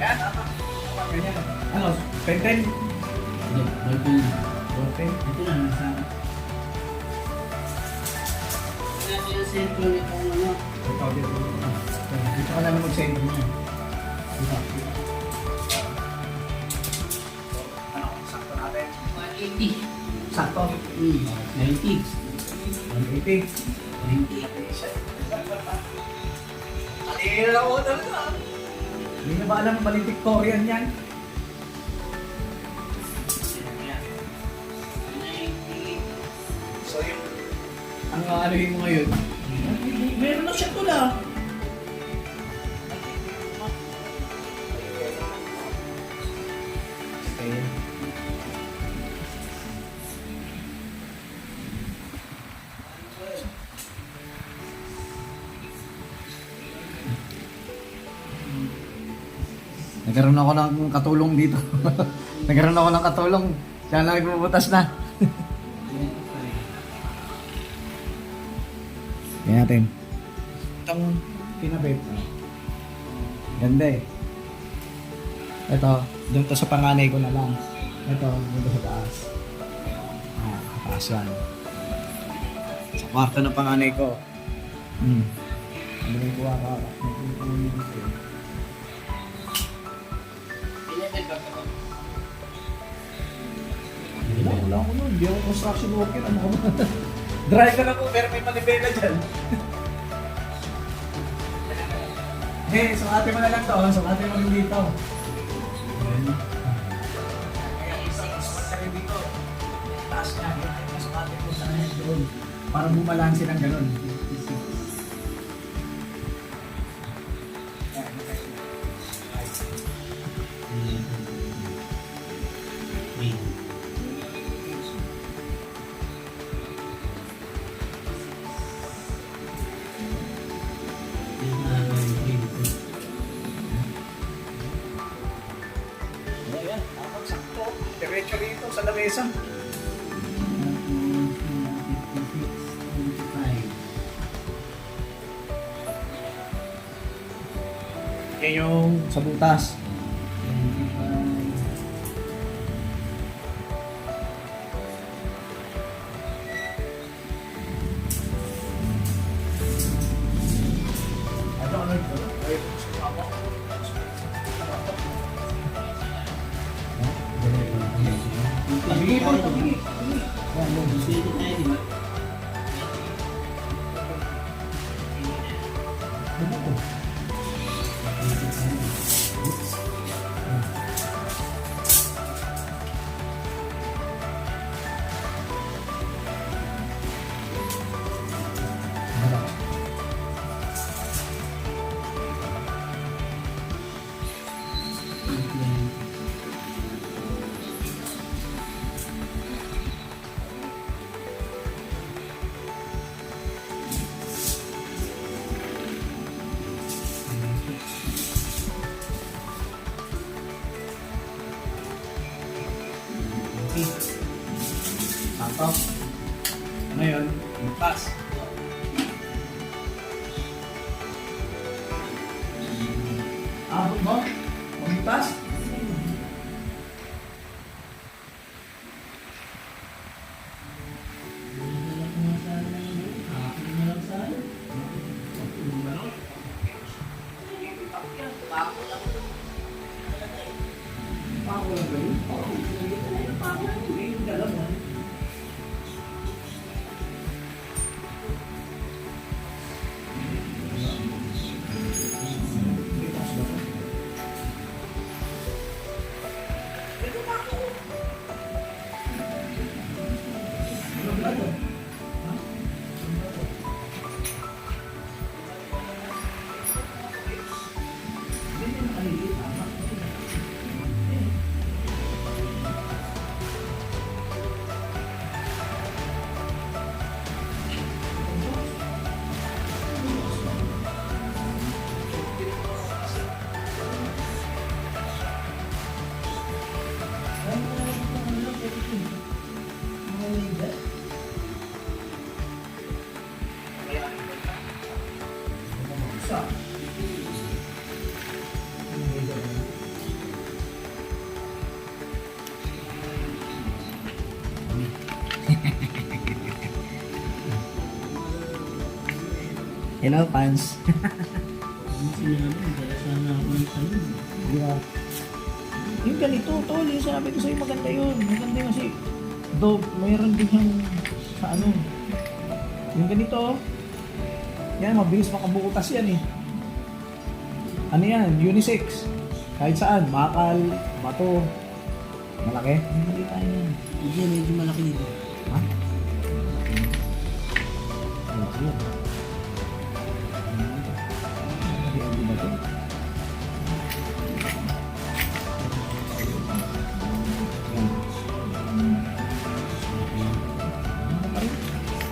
A: Yan, tama.
B: Ganyan. Ano? 10-10?
C: Hindi, ballpen na.
B: 10?
C: Ito na, nasa... Nasa yung sentro nitong ano.
B: Ito, dito. Dito ka namin mag-send niya. Dito.
A: Ano, sakto natin.
C: 180.
B: Sakto.
C: 90.
B: 180.
C: 90.
A: Kanina lang ako talaga.
B: Hindi na ba alam maling Victorian yan?
A: So yung,
B: Ang aanohin mo ngayon? Meron na siya tula. Okay. Nagkaroon ako ng katulong dito. Nagkaroon ako ng katulong. Siya na nagbubutas na. Yan natin. Itong pinabit. Ganda eh. Ito, doon to sa panganay ko na lang. Ito, doon to sa taas. Taas yan. Sa kwarto ng panganay ko. Ano yung kuha ka? Wala ko nun. Hindi ako construction worker. Ano ko ba?
A: dry ka na po, pero may manibela dyan.
B: Eh, sukatin mo na lang to. Sukatin mo rin dito.
A: Kaya isang ka rin dito.
B: Taas niya. Sukatin mo sa kanya doon. Para bumalansin ng ganun.
A: Ayan, tapos sakto. Diretso rito sa lamesa.
B: Yan yung sa butas.
A: Ano, ano ito? Ay, ako.
B: Tabigi po, tabigi.
C: Pwede tayo, di ba?
B: Sakto. Ngayon, butas. Abot mo? Pagbutas? Hello, fans. Yeah. Yung ganito, tol, yung sabi ko sa'yo maganda yun. Maganda yun kasi, though, mayroon din yung sa ano. Yung ganito, yan, mabilis makabukas yan eh. Ano yan, unisex. Kahit saan, bakal, bato, malaki.
C: Hindi tayo yan. Medyo malaki dito.
B: Ha? Medyo. Hindi ba ito?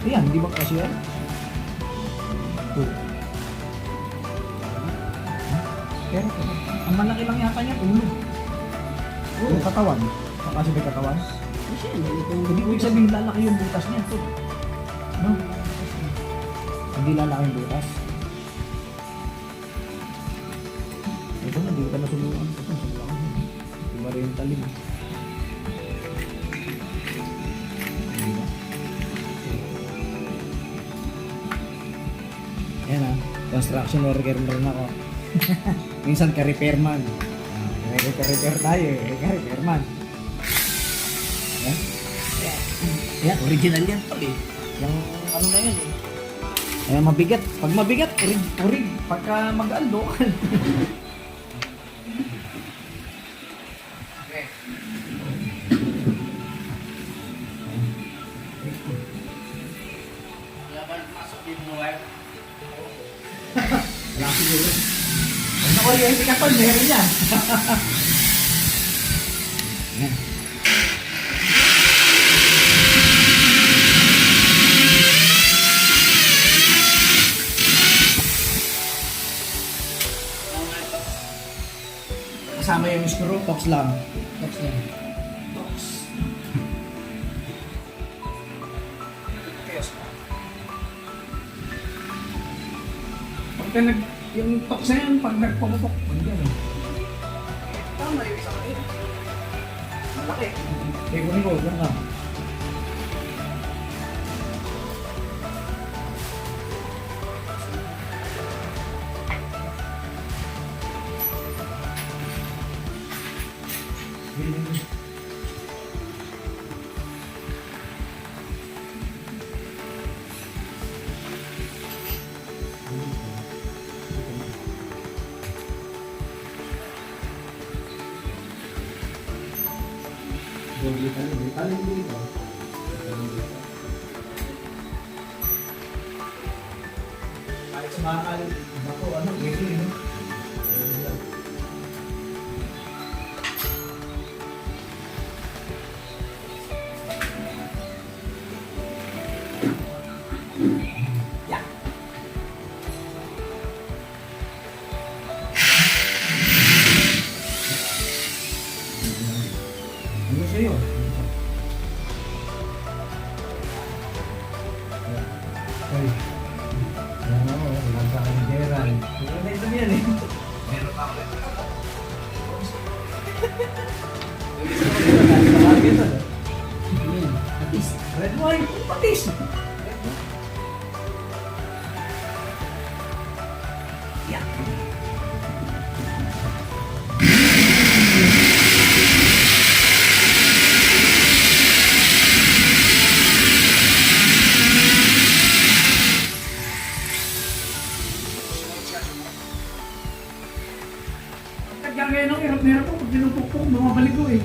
B: Ayan, hindi ba kasi yan? Ito. Pero, ang malaki lang yata niya, ulo. Yung katawan. Saka kasi may katawan.
C: Kasi ito
B: Hindi ko sabihin lalaki yung butas niya. Ito. No? Hindi lalaki yung butas. Ito na, hindi ka nasuluan. Ito, nasuluan. Hindi ba rin yung talim. Diba? Ayan ah, construction worker na rin ako. Minsan ka-repairman. Repair tayo eh, ka-repairman. Ayan.
C: Yan, original yan tol eh.
B: Yung ano na yun eh. Ayan, mabigat. Pag mabigat, urig. Pagka mag-aan, lokal. Wala siguro. Pag na-oriente ka pa, meron yan. Ayan. Kasama yung screw, tops lang. Tops lang. Tops. Pagka yung tops na yan, pag nagpumutok, hindi yan eh. Tama yung isang kanina. Malaki. Eh, kunin ko, yan ka. Kahit sa mga bako, ano, pwede, no? Yeah. Ano sa'yo? Ay. Oo, wala sa akin, Gerald. Wala na ito yan eh. Meron pa ako. Kaya ngayon ang hirap-hirap ko, pag pinupukpok, bumabalik ko eh.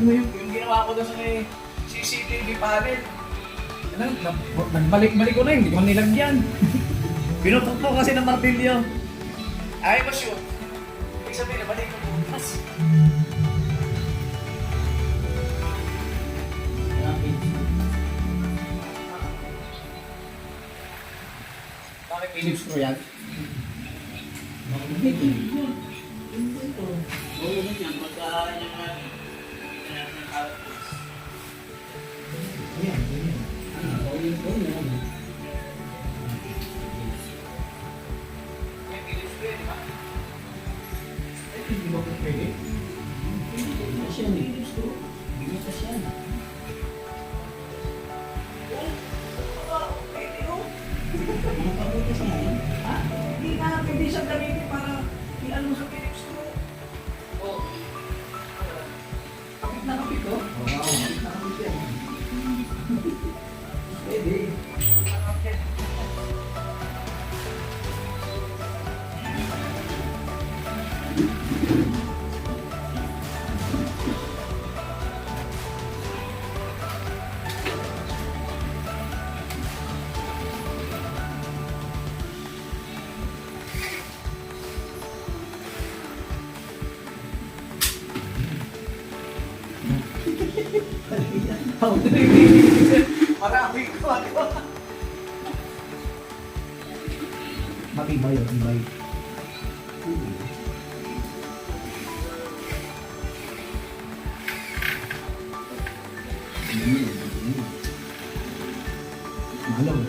B: Ano yung ginawa ko doon sa may CCTV panel. Ano, nagbalik-balik ko na hindi ko nilagyan. Pinupukpok kasi ng martilyo. Ay, mas yun. Ibig sabihin, nabalik ko bukas. Bakit Philips screw yan? Hindi na, hindi siya gamitin para ilan mo sa Philips screw. Oo. Kapit na kapit ko? Oo, kapit na kapit yan. Pwede. Kapit na kapit. Marami ko ako. Matibay, matibay. Malaw.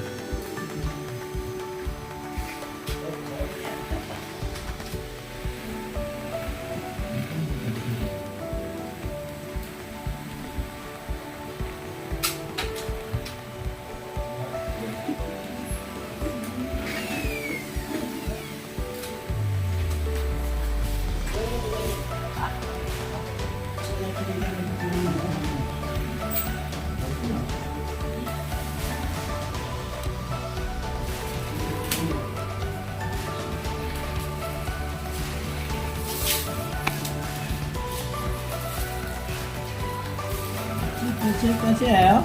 C: Kasi ayaw.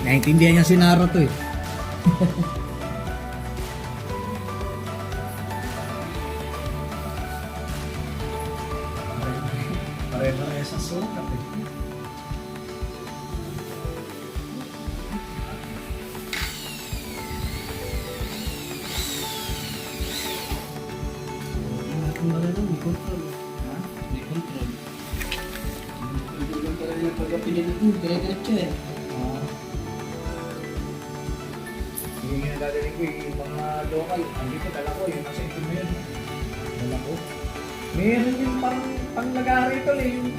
B: Naintindihan niya si Naruto eh. Pare-pare sa sukat eh.
C: Kung marunong, may control. Ha? May control. Hindi lang talaga yung pagka pinilip mo, dire-diretso eh.
B: Yung ginadadaling ko yung mga local, andito dala ko, yung nasa itim mo yun. Dala ko. Meron yung parang panglagari ito eh, yung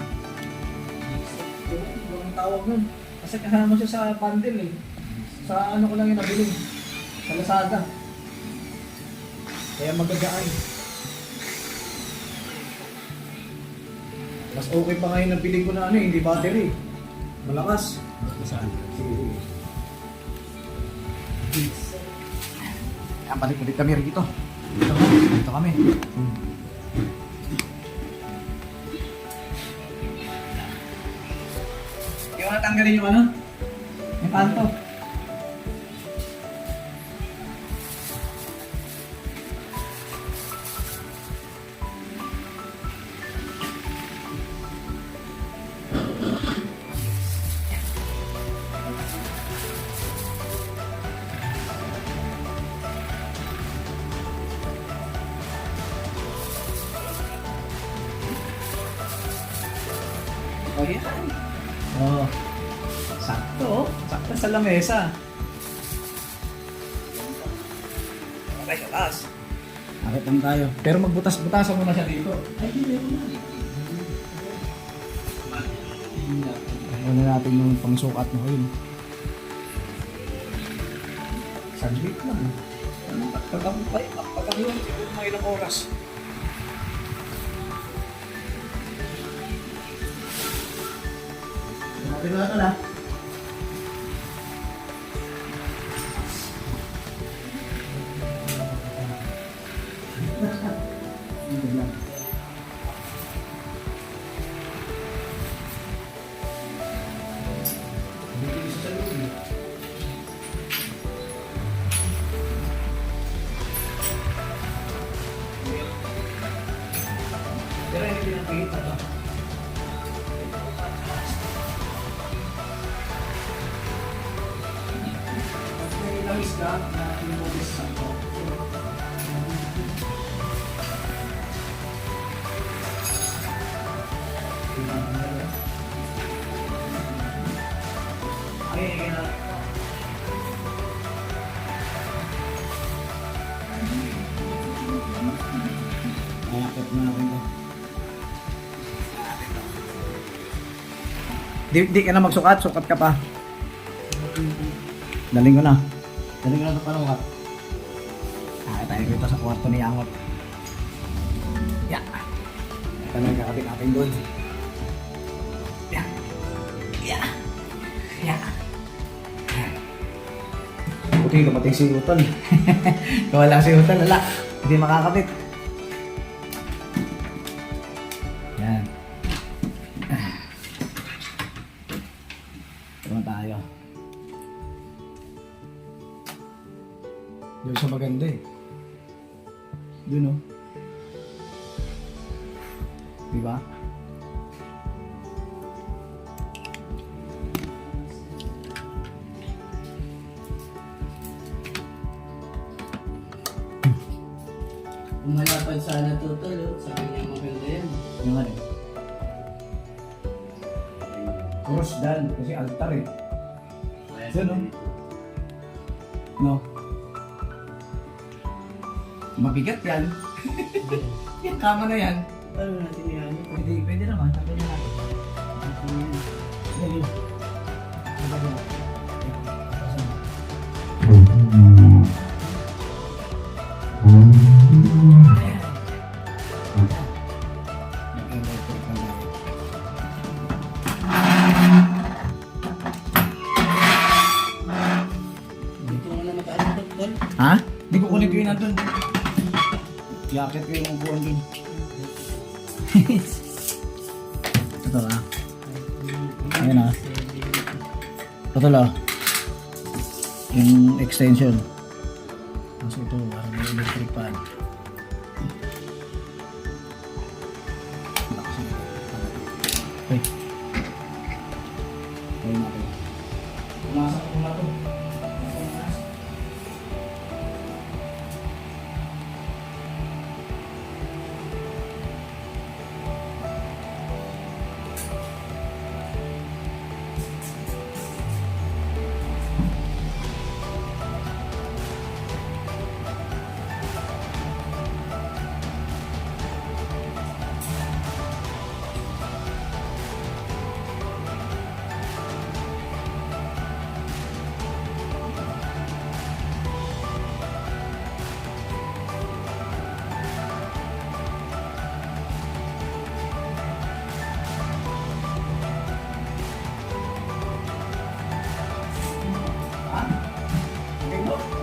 B: tawag nun. Kasi kasama siya sa bundle eh. Sa ano ko lang yung nabili. Sa Lazada. Kaya magagaan. Mas okay pa ngayon nabili ko na ano eh, hindi battery. Malakas.
C: Saan?
B: Balik kami rito. Dito kami. Yung natanggalin yung ano? Yung kanto. Oh, yan. Oh. Sakto, oh. Sakto sa lamesa. Okay, sa taas. Akit lang tayo. Pero magbutas-butasan muna siya dito.
C: Ay, hindi mo na.
B: Ano natin yung pangsukat mo yun. Saglit lang. Pagkakuhan, siguro mga ilang oras. Sinabi ko na ito na. Pero hindi pinapagita to. Pag may langis ka na inulis sa to. Ay, na. Ayakot na natin to. Di ka na magsukat, sukat ka pa. Daling ko na. Daling ko na ito panukat. Tayo dito sa kwarto ni Yangot. Yeah. Ito na yung kakabit natin doon. Yeah. Yeah. Yeah. Buti dumating si Utol. Kung wala si Utol, wala. Hindi makakabit. Yan. Tama tayo. Doon sa maganda eh. Doon oh. Diba?
C: Kung malapad sana total, oh. Sabi niya maganda yan.
B: Yung ano? Cross dan, kasi altar eh. Doon oh. No. Mabigat yan. Yan, kama na yan.
C: Ano natin yan?
B: Pwede naman, tapos na natin. Dali. Dali.
C: Dito nga na mataas total.
B: Ha? Hindi ko kunin ko yun nandun. Yakit ko yung upuan dun. Ito na. Ayan na. Ito na. Yung extension. Kasi ito, parang may electric pan. Okay. Ayun natin. Pumasok ko na ito.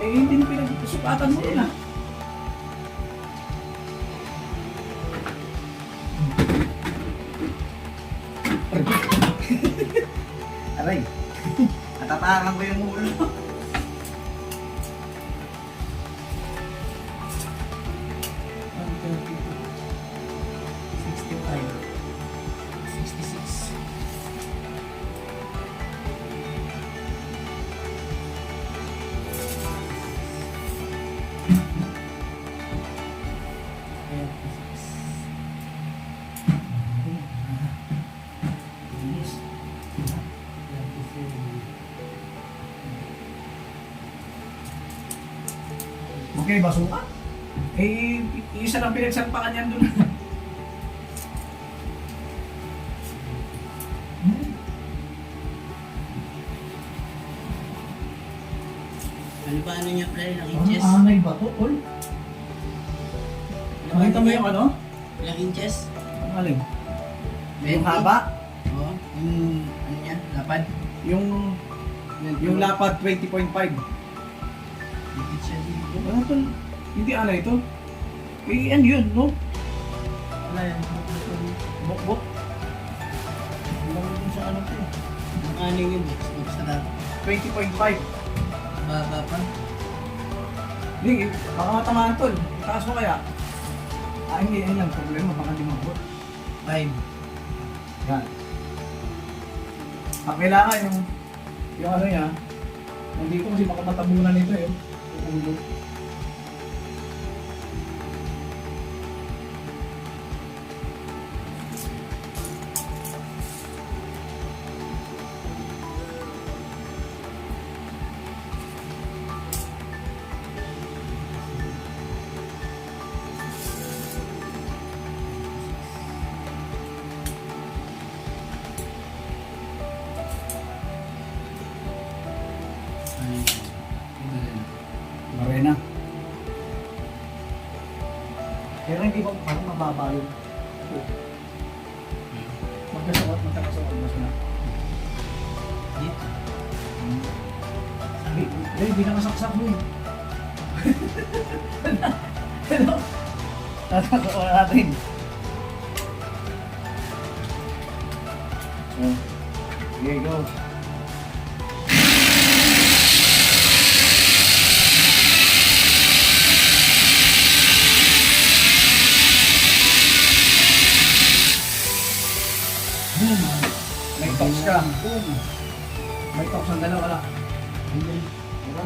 B: Eh, hindi na pinag-sukatan mo rin ah. Aray, natataran ko yung ulo.
C: 66.
B: Okay ba sukat? Eh, isa lang pinagsalpakan yan dun.
C: Ano ba ano niya kaya ilang
B: Parang
C: inches?
B: anay ba to, Paul? Nakita mo yung ano?
C: Ilang inches?
B: Ang alin?
C: 20?
B: Yung haba?
C: Oo. Yung ano niya? Lapad?
B: Yung lapad 20.5.
C: Dikit siya dito.
B: Ano to? Hindi ano ito? Eh, ano yun, no?
C: Wala yan.
B: Bok-bok.
C: Ang bawal dun sa ano to eh. Ang ano yung box sa dapat.
B: 20.5.
C: Baba pa.
B: Hindi, baka matamaan tol. Itaas mo kaya? Hindi, ayun lang. Problema, baka di mabot.
C: 5.
B: Yan. Kailangan yung ano niya, nandito kasi baka matabunan nito eh. Yung ulo.
C: Ano yun?
B: Marena. Pero hindi ba parang mababa yun? Magkasawat mas na.
C: Dito.
B: Sabi, hindi na masaksak mo eh. Ano? Tatakawa natin. So, here you go.
C: Boom.
B: May tox ka.
C: Boom.
B: May tox ang dalawa wala.
C: Hindi.
B: Wala.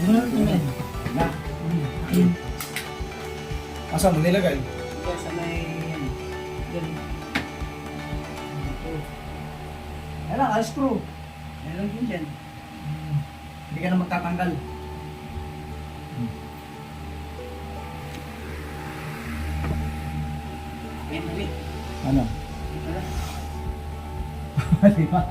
C: Wala naman.
B: Na.
C: Ayun.
B: Asa mo nilagay?
C: Kaya sa may ano. Yan. Ito.
B: Ayan lang, screw.
C: Meron din dyan.
B: Hindi ka na magtatanggal.
C: Yan ulit.
B: Ano?
C: Ito lang.
B: Di ba?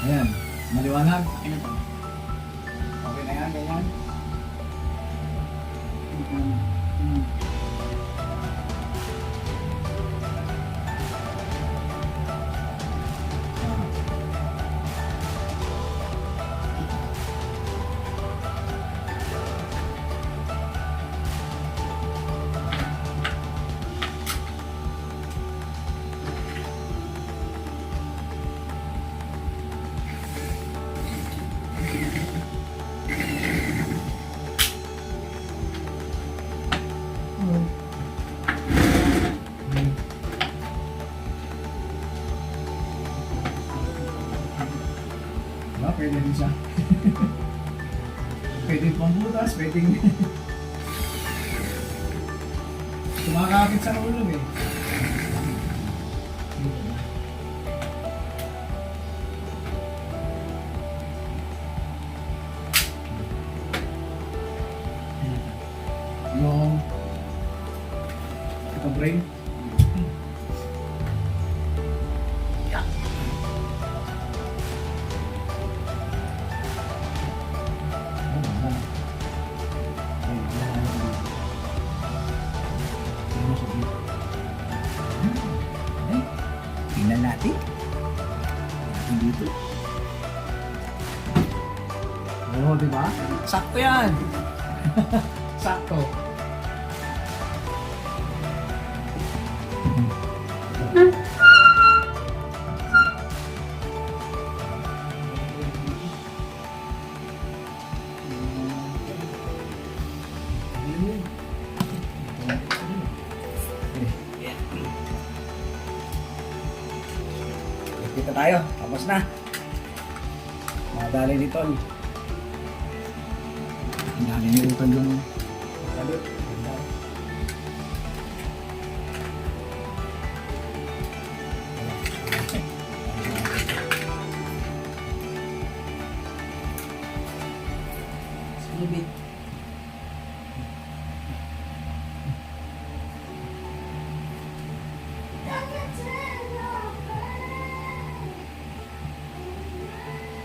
B: Ayan, maliwanag.
C: Ano to?
B: Okay na yan, ganyan. Diba? Pwede rin siya. Pwede pang butas, pwede kumakapit sa ulo eh. Yung ito brain. Tingnan natin. Dito. Oo, di ba? Sakto yan. Sakto. Dito tayo. Tapos na. Madali ni Tol. Ang dali ni Tol yung kalit.
C: Libit.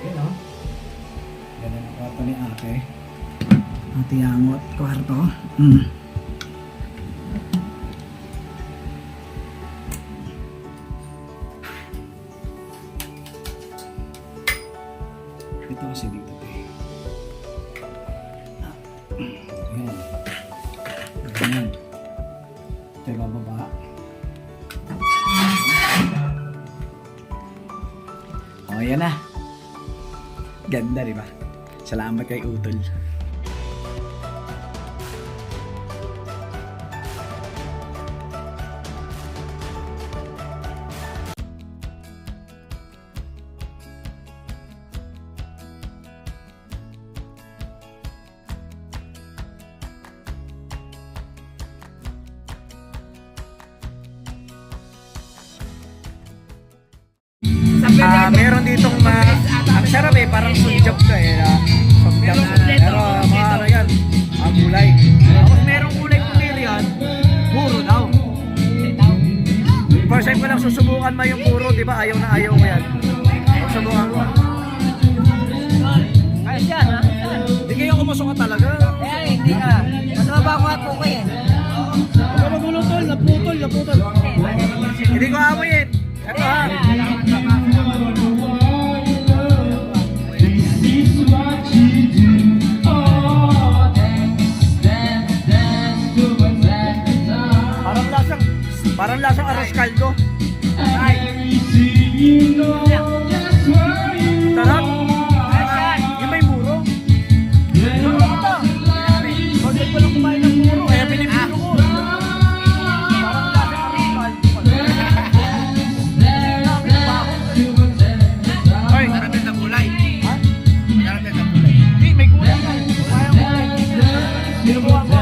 B: Yun o. Ganun ang kwarto ni ate. Ate Yangot, kwarto. Ito kasi dito. Ayan. Ayan. Ito yung bababa. O, ayan na. Ganda, di ba? Salamat kay Utol. Meron ditong ang sarap eh, parang sunjap ka eh. Sunjap. Pero mga ano yan, ang gulay. Tapos merong gulay pumili yan, puro daw. First time ko lang susubukan ma yung puro, di ba? Ayaw na ayaw ko yan. Susubukan ko.
C: Ayos yan, ha?
B: Hindi kayo kumusok ka talaga.
C: Hindi ka. Mas mababa ko po kayo.
B: Huwag magulutol, naputol. Hindi ko amoyin. Ito ha. Parang lasang arroz caldo. Ay. Sarap. Yung may muro. Bakit ko lang kumain ng muro? Kaya pinipino ko. Parang lasang arroz caldo. Ay, marami ng gulay. Ha? Marami ng gulay. Hindi, may gulay na. Kaya mo. Binubuhan ko.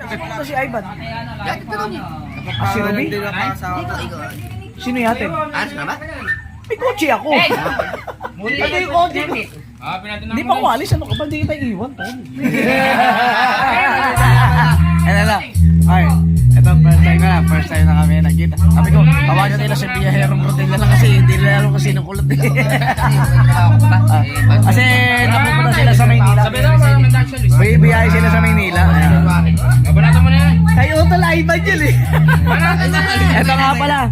B: Ito si Ivan. Si Ruby? Sino yatin? May kotse ako. Pati yung kotse ko. Hindi pa ako alis. Ano ka ba? Hindi kita iwan. Ano na? Ay, ito first time na kami nagkita. Sabi ko, tawagan nila si Biyaherong Rodela lang kasi hindi nila alam kung sino kulot. Kasi napupunta sila sa Maynila. Biyahe sila sa Maynila. Kayo ito laiban yun eh. Ito nga pala.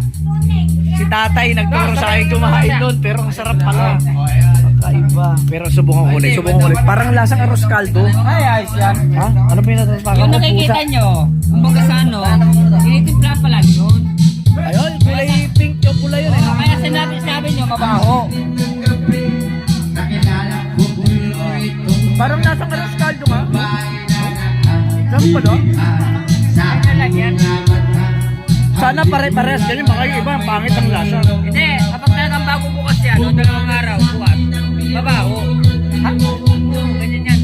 B: Si tatay nagturo sa akin kumain doon pero ang sarap pala. Kakaiba. Pero subukan ko ulit. Parang lasang arroz caldo.
C: Ay, ayos yan.
B: Ha? Ano ba yung natatapaka
C: Yung
B: mo?
C: nakikita nyo, kumbaga sa ano, tinitimpla pa lang yun.
B: Ayun, kulay pink yung kulay yun eh.
C: Kaya sinabi nyo, mabaho.
B: Parang lasang arroz caldo nga. Sarap pala.
C: Ano lang yan?
B: Sana pare-parehas ganyan, baka yung iba, pangit ang lasa.
C: Hindi, kapag talagang bago bukas yan, o dalawang araw, bukas, mabaho. Ha? Ganyan yan.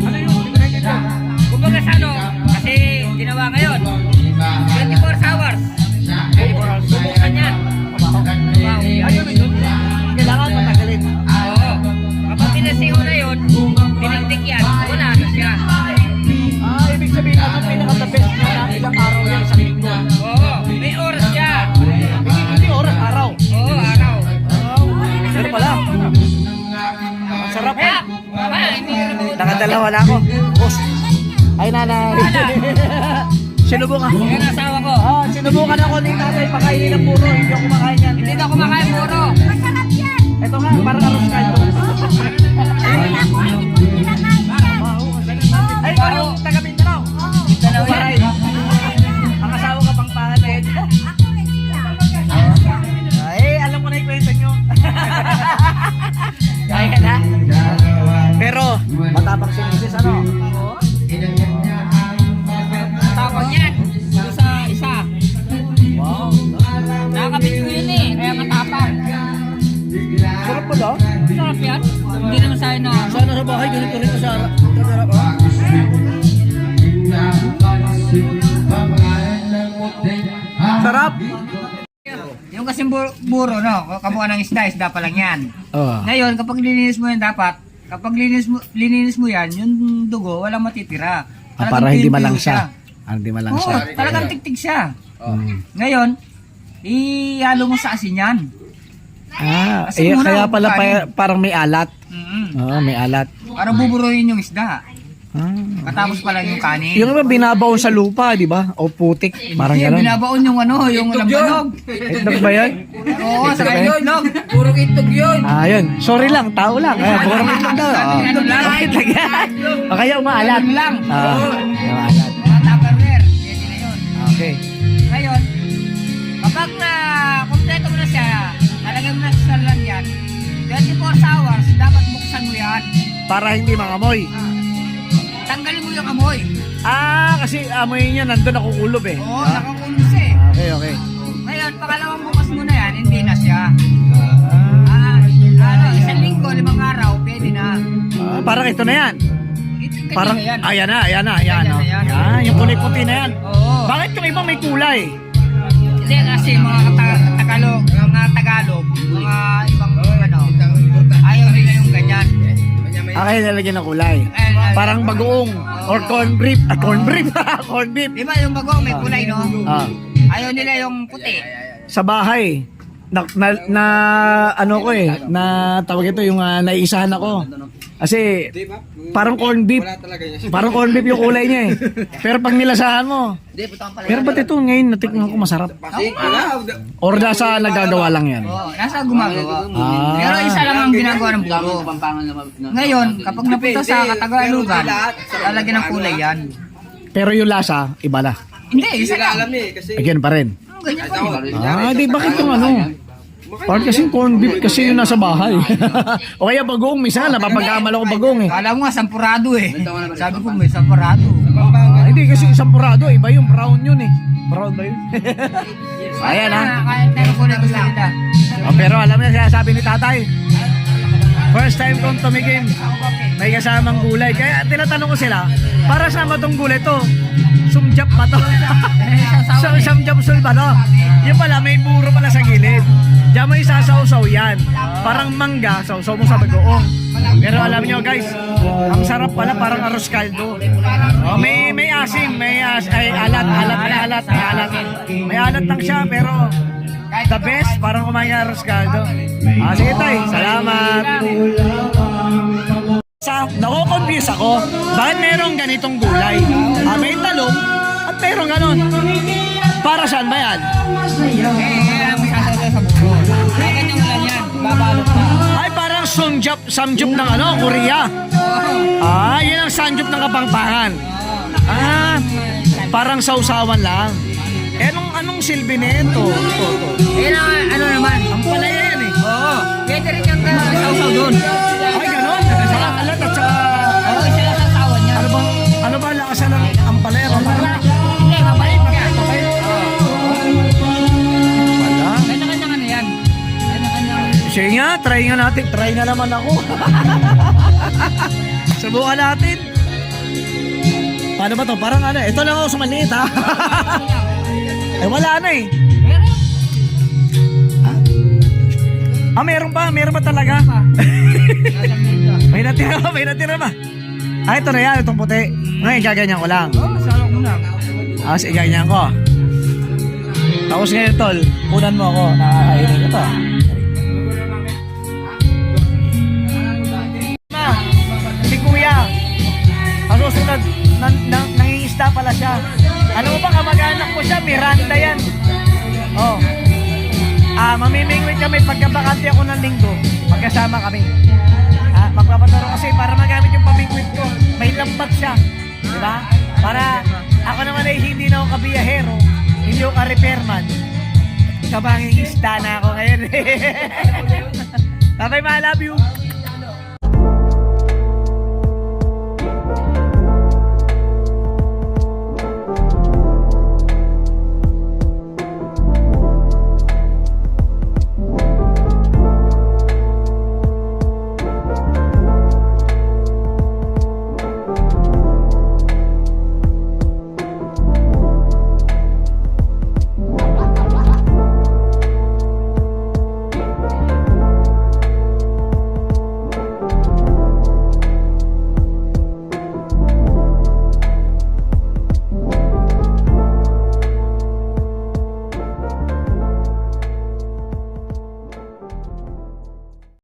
B: Ano yun?
C: Kumbaga sa ano, kasi ginawa ngayon, 24 hours. 24 hours. Bubuksan yan. Mabaho.
B: Ayun, yun. Kailangan matagalin.
C: Oo. Kapag pinasiho na yun, tinigdik yan, wala na siya.
B: Ibig sabihin, ano pinaka-the best niya na ilang araw yan sa linggo?
C: Oo, may oras siya.
B: Hindi oras, araw.
C: Oo, araw.
B: Pero pala. Ang sarap eh. Nakadalawa na ako. Boss. Ay, nanay. Sinubukan.
C: Yan ang asawa ko.
B: Sinubukan ako ni tatay pakainin ng puro. Hindi ako kumakain yan.
C: Hindi na kumakain puro.
B: Ito nga, parang arroz caldo. Ay, parang taga Mindanao.
C: Dalawa yan.
B: Ang asawa ka pang pangalit. Ay, alam ko na yung kwento nyo.
C: Kaya na.
B: Pero, matapang si sa bahay, ganito rin sa harap.
A: Sarap!
D: Yung kasing buro, no? Kabuuan ng isda pa lang yan.
A: Oh.
D: Ngayon, kapag lininis mo yan dapat, kapag linis mo yan, yung dugo, walang matitira.
A: Para
D: Talagang
A: hindi
D: tuyo
A: malangsa. Hindi
D: Oo,
A: malangsa.
D: talagang tiktik siya.
A: Mm.
D: Ngayon, ihalo mo sa asin yan. Kasi muna,
A: Kaya pala
D: kanin.
A: parang may alat. Oo, may alat.
D: Para buburuin yung isda.
A: Ah.
D: Katapos pa lang yung kanin.
A: Yung iba binabaw sa lupa, di ba? O putik, parang
D: Hindi,
A: gano'n.
D: binabaon yung yung lambanog.
A: Itlog ba yan?
D: Oo, sa itlog.
C: Puro itlog yun.
A: Yun. Sorry lang, tao lang. Purong itlog daw.
D: Itlog lang.
A: Itlog yan. O kaya umaalat.
D: Itlog lang.
A: Umaalat.
D: Mga tupperware, pwede na yun.
A: Okay.
D: Ngayon, kapag na kompleto mo na siya, lalagay mo na sa lalagyan, 24 hours, dapat buksan mo yan.
A: Para hindi mangamoy.
D: Tanggalin mo yung amoy.
A: Kasi amoy niya nandun nakukulob eh.
D: Oo, nakakulong siya eh.
A: Okay, okay.
D: Ngayon, pangalawang bukas mo na yan, hindi na siya. Isang linggo, 5 araw, pwede na.
A: Parang ito na yan.
D: Ganyan
A: Parang,
D: na yan.
A: ayan na.
D: Ganyan na yan.
A: Yung kulay-puti na yan.
D: Oo.
A: Bakit yung iba may kulay?
D: Hindi kasi mga Tagalog, mga ibang ayaw nila yung ganyan.
A: Kaya nalagyan ng kulay. Parang bagoong or corn beef. Corn beef. Corn beef.
D: Di ba yung bago may kulay, no? Ayaw nila yung puti.
A: Sa bahay, na ano ko eh, na tawag ito yung naiisahan ako. Kasi parang corn beef. Parang corn beef yung kulay niya eh. Pero pag nilasahan mo, pero ba't ito ngayon natikman ko masarap? Or nasa nagagawa lang yan?
D: Oo, nasa gumagawa.
A: Ah.
D: Pero isa lang ang ginagawa ng buro. Ngayon, kapag napunta sa Katagalugan, lalagyan ng kulay yan.
A: Pero yung lasa, iba na.
D: Hindi, isa lang.
A: Again pa rin.
D: Ganyan pa rin.
A: Di bakit yung ano? Parang kasing corn beef kasi yung nasa bahay. O kaya bagoong, minsan napapagamal ako bagoong eh.
D: Kala mo nga, sampurado eh. Sabi ko, may sampurado.
A: Hindi kasi isang purado, iba yung brown yun eh. Brown ba yun? Ayan ha.
D: Kahit meron kulay gusto nila.
A: Pero alam niya, siya sabi ni tatay, first time kong tumigim, may kasamang gulay. Kaya tinatanong ko sila, para saan ba tong gulay to? Sumjap ba to? Samjapsul ba to? Yung pala, may buro pala sa gilid. Diyan mo isasaw-saw yan. Parang mangga, sausaw mo sa bagoong. Pero alam nyo guys, ang sarap pala, parang arroz caldo. May asim, may alat. May alat lang siya, pero the best, parang kumain ng arroz caldo. Sige tay, salamat. Nako-confuse ako, bakit merong ganitong gulay? May talong at merong ganon. Para saan ba yan?
D: May sasaw sa buro. Kaya ganyan lang yan. Babalot na.
A: Ay, parang samjup ng Korea. Yun ang samjup ng Kapampangan. Parang sausawan lang. Anong silbi nito?
D: Yan ang ano naman.
A: Ang palaya yan eh.
D: Oo. Pwede rin yung sausaw doon.
A: Ay, ganon. Sa alat at saka...
D: Oo, isa lang sa sawan niya.
A: Ano ba lakasan ng ampalaya?
D: Hindi, mabalit ka.
A: Wala.
D: Kanya-kanya ka na yan. Kanya-kanya.
A: Sige nga, try nga natin. Try na naman ako. Subukan natin. Paano ba to? Parang ano, ito lang ako sa maliit ha. Wala na eh. Meron ba talaga? May natira ba? Ito na yan, itong puti. Ngayon, gaganyan ko lang.
D: Oo, salok mo lang.
A: Sige, ganyan ko. Tapos ngayon, tol, kunan mo ako. Nakakainin ko to. Si kuya, ang susunod, nangingisda pala siya. Ano mo ba, kamag-anak ko siya, Miranda yan. Mamimingwit kami pagkabakante ako ng linggo. Magkasama kami. Magpapaturo kasi para magamit yung pamingwit ko. May lambat siya. Diba? Para ako naman ay hindi na ako kabiyahero. Hindi ako ka-repairman. Kabanging isda na ako ngayon. Tatay, I love you.